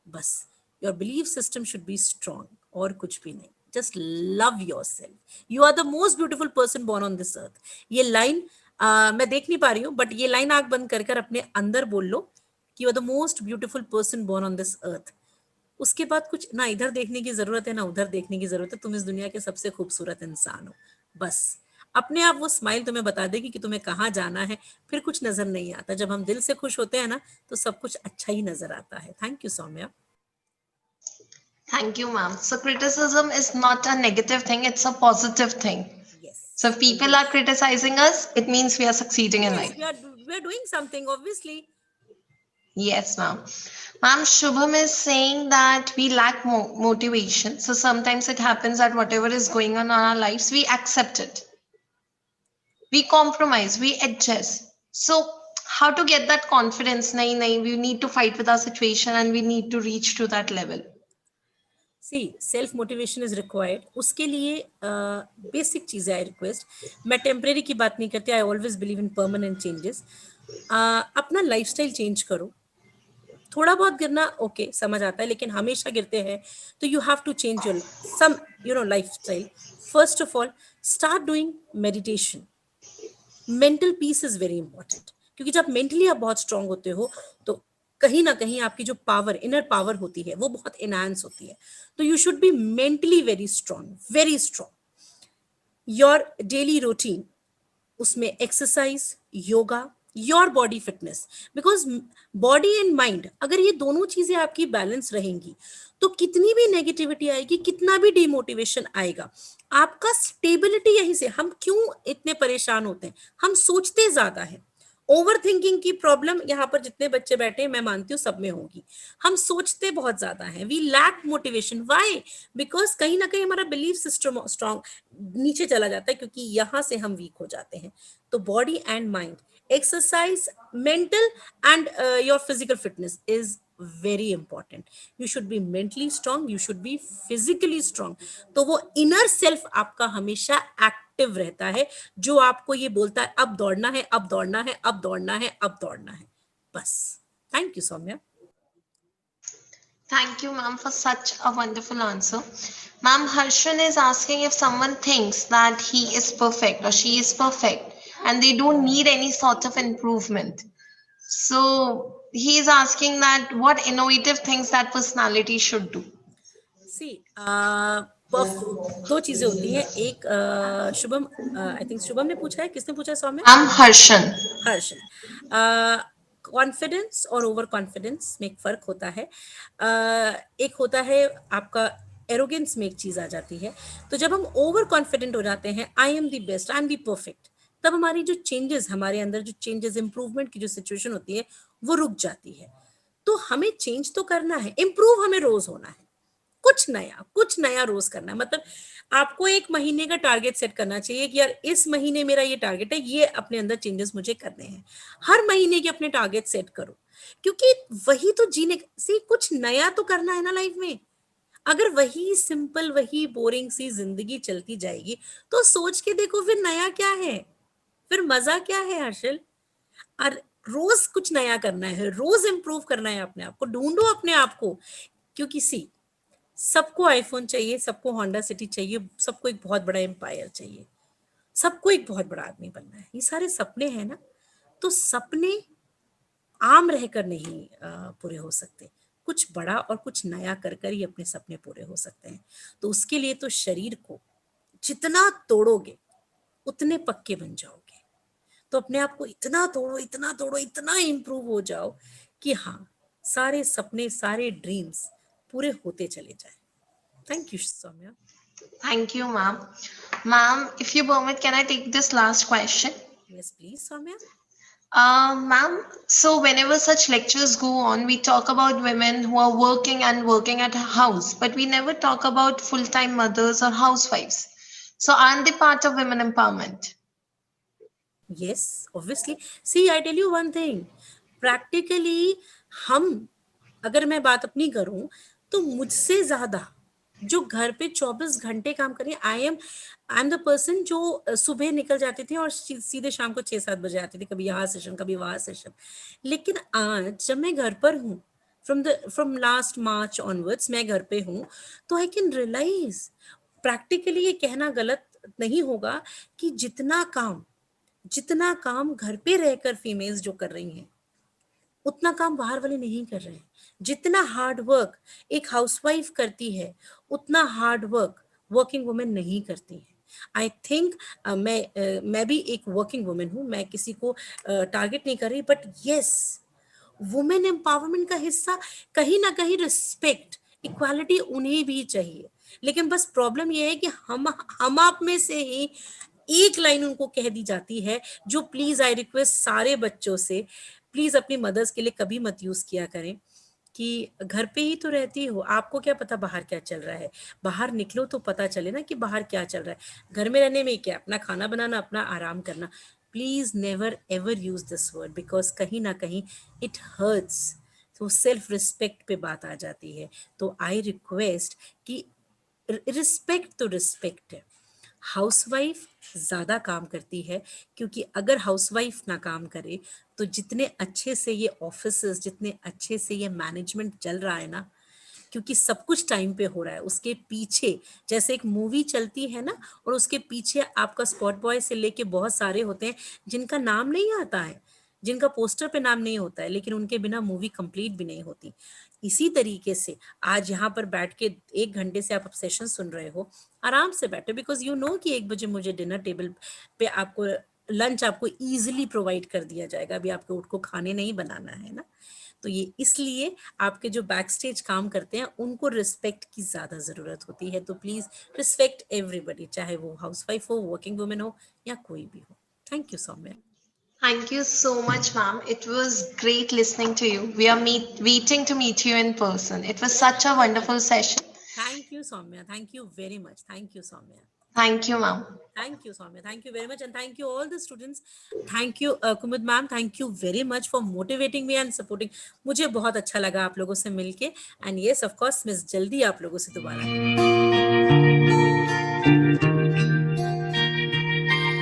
बस your belief system should be strong, और कुछ भी नहीं. Just love your self. You are the most beautiful person born on this earth. ये लाइन मैं देख नहीं पा रही हूँ, बट ये लाइन आंख बंद कर कर अपने अंदर बोल लो कि you are the most beautiful person born on this earth. उसके बाद कुछ ना इधर देखने की जरूरत है ना उधर देखने की जरूरत है. तुम इस दुनिया के सबसे खूबसूरत इंसान हो. बस अपने आप वो स्माइल तुम्हें बता देगी कि तुम्हें कहाँ जाना है. फिर कुछ नजर नहीं आता. जब हम दिल से खुश होते हैं ना, तो सब कुछ अच्छा ही नजर आता है. Thank you Saumya. Thank you, ma'am. So, criticism is not a negative thing, it's a positive thing. Yes, So, if people are criticizing us, it means we are succeeding in yes, life. we are doing something, obviously. Yes, ma'am. Ma'am, Shubham is saying that we lack motivation. So, sometimes it happens that whatever is going on in our lives, we accept it. We compromise, we adjust. So, how to get that confidence? Nahi, nahi, we need to fight with our situation and we need to reach to that level. See self motivation is required. उसके लिए basic चीज़ें I request. मैं temporary की बात नहीं करती. I always believe in permanent changes. अपना lifestyle change करो। थोड़ा बहुत गिरना ओके समझ आता है, लेकिन हमेशा गिरते हैं तो you have to change your some lifestyle. First of all, start doing meditation. Mental peace is very important, क्योंकि जब मेंटली आप बहुत स्ट्रांग होते हो तो कहीं ना कहीं आपकी जो पावर, इनर पावर होती है, वो बहुत एनहांस होती है। तो you should be mentally very strong, very strong. Your daily routine, उसमें exercise, yoga, your body fitness, because body and mind अगर ये दोनों चीजें आपकी बैलेंस रहेंगी तो कितनी भी नेगेटिविटी आएगी, कितना भी डिमोटिवेशन आएगा, आपका स्टेबिलिटी यहीं से। हम क्यों इतने परेशान होते हैं? हम सोचते ज्यादा है। ओवर थिंकिंग की प्रॉब्लम यहाँ पर जितने बच्चे बैठे हैं मैं मानती हूँ सब में होगी। हम सोचते बहुत ज्यादा हैं, we lack motivation. Why? Because कहीं ना कहीं हमारा बिलीफ सिस्टम स्ट्रांग नीचे चला जाता है, क्योंकि यहाँ से हम वीक हो जाते हैं। तो body and mind, exercise, mental and your physical fitness is very important. You should be mentally strong, you should be physically strong. तो वो इनर सेल्फ आपका हमेशा एक्टिव रहता है, जो आपको ये बोलता है अब दौड़ना है, अब दौड़ना है, अब दौड़ना है, अब दौड़ना है। बस। Thank you Saumya. Thank you, ma'am, for such a wonderful answer. Ma'am, Harshan is asking if someone thinks that he is perfect or she is perfect and they don't need any sort of improvement. So he is asking that what innovative things that personality should do. सी दो चीजें होती हैं। एक Shubham, I think Shubham ने पूछा है, किसने पूछा है Saumya? Ma'am, Harshan. Harshal. Confidence और ओवर कॉन्फिडेंस में एक फर्क होता है। एक होता है आपका एरोगेंस में एक चीज आ जाती है। तो जब हम ओवर कॉन्फिडेंट हो जाते हैं, I am the best, I am the perfect, तब हमारी जो चेंजेस, हमारे अंदर जो चेंजेस, इंप्रूवमेंट की जो सिचुएशन होती है वो रुक जाती है। तो हमें चेंज तो करना है, इंप्रूव हमें रोज होना है, कुछ नया रोज करना है। मतलब आपको एक महीने का टारगेट सेट करना चाहिए कि यार इस महीने मेरा ये टारगेट है, ये अपने अंदर चेंजेस मुझे करने हैं। हर महीने के अपने टारगेट सेट करो, क्योंकि वही तो जीने से कुछ नया तो करना है ना लाइफ में। अगर वही सिंपल, वही बोरिंग सी जिंदगी चलती जाएगी तो सोच के देखो फिर नया क्या है, फिर मजा क्या है हर्षल? और रोज कुछ नया करना है, रोज इंप्रूव करना है अपने आप को, ढूंढो अपने आप को। क्योंकि सी, सबको आईफोन चाहिए, सबको होंडा सिटी चाहिए, सबको एक बहुत बड़ा एम्पायर चाहिए, सबको एक बहुत बड़ा आदमी बनना है, ये सारे सपने हैं ना। तो सपने आम रहकर नहीं पूरे हो सकते, कुछ बड़ा और कुछ नया कर कर ही अपने सपने पूरे हो सकते हैं। तो उसके लिए तो शरीर को जितना तोड़ोगे उतने पक्के बन जाओगे। तो अपने आप को इतना तोड़ो, इतना तोड़ो, इतना इंप्रूव हो जाओ कि हाँ, सारे सपने, सारे ड्रीम्स पूरे होते चले जाए। Thank you Saumya. Thank you, ma'am. Ma'am, if you permit, can I take this last question? Yes, please, Soumya. Ma'am, so whenever such lectures go on, we talk about women who are working and working at a house, but we never talk about full-time mothers or housewives. So aren't they part of women empowerment? Yes, obviously. See, I tell you one thing. Practically, हम, अगर मैं बात अपनी करूं तो मुझसे ज्यादा जो घर पे 24 घंटे काम करें, आई एम द पर्सन जो सुबह निकल जाती थी और सीधे शाम को 6-7 बजे आती थी, कभी यहाँ सेशन, कभी वहां सेशन। लेकिन आज जब मैं घर पर हूँ, फ्रॉम लास्ट मार्च ऑनवर्ड्स मैं घर पे हूँ, तो आई कैन रियलाइज, प्रैक्टिकली ये कहना गलत नहीं होगा कि जितना काम घर पे रहकर फीमेल्स जो कर रही हैं उतना काम बाहर वाले नहीं कर रहे हैं। जितना हार्ड वर्क एक हाउसवाइफ करती है उतना हार्ड वर्क वर्किंग वुमेन नहीं करती है। आई थिंक मैं भी एक वर्किंग वुमेन हूँ, मैं किसी को टारगेट नहीं कर रही, बट यस, वुमेन एम्पावरमेंट का हिस्सा कहीं ना कहीं रिस्पेक्ट, इक्वालिटी उन्हें भी चाहिए। लेकिन बस प्रॉब्लम यह है कि हम आप में से ही एक लाइन उनको कह दी जाती है, जो प्लीज आई रिक्वेस्ट सारे बच्चों से, प्लीज अपनी मदर्स के लिए कभी मत यूज किया करें कि घर पे ही तो रहती हो, आपको क्या पता बाहर क्या चल रहा है। बाहर निकलो तो पता चले ना कि बाहर क्या चल रहा है। घर में रहने में क्या, अपना खाना बनाना, अपना आराम करना। Please never ever use this word, because कहीं ना कहीं इट हर्ट्स। तो सेल्फ रिस्पेक्ट पे बात आ जाती है। तो आई रिक्वेस्ट कि रिस्पेक्ट तो रिस्पेक्ट है, हाउसवाइफ ज़्यादा काम करती है, क्योंकि अगर हाउसवाइफ ना काम करे तो जितने अच्छे से ये ऑफिसेस, जितने अच्छे से ये मैनेजमेंट चल रहा है ना, क्योंकि सब कुछ टाइम पे हो रहा है, उसके पीछे जैसे एक मूवी चलती है ना, और उसके पीछे आपका स्पॉट बॉय से लेके बहुत सारे होते हैं जिनका नाम नहीं आता है, जिनका पोस्टर पे नाम नहीं होता है, लेकिन उनके बिना मूवी कंप्लीट भी नहीं होती। इसी तरीके से आज यहाँ पर बैठ के 1 घंटे से आप सेशन सुन रहे हो, आराम से बैठो, बिकॉज यू नो कि 1 बजे मुझे डिनर टेबल पे आपको लंच आपको इजीली प्रोवाइड कर दिया जाएगा, अभी आपको उठ को खाने नहीं बनाना है ना। तो ये इसलिए आपके जो बैक स्टेज काम करते हैं उनको रिस्पेक्ट की ज़्यादा ज़रूरत होती है, तो प्लीज़ रिस्पेक्ट एवरीबody, चाहे वो हाउसवाइफ हो, वर्किंग वुमेन हो, या कोई भी हो। Thank you Saumya. Thank you so much, ma'am. It was great listening to you. We are waiting to meet you in person. It was such a wonderful session. Thank you Saumya, thank you very much, thank you Saumya. Thank you, ma'am. Thank you, Soumya. Thank you very much. And thank you, all the students. Thank you, Kumud ma'am. Thank you very much for motivating me and supporting. मुझे बहुत अच्छा लगा आप लोगों से मिलके. And yes, of course, miss जल्दी आप लोगों से दोबारा.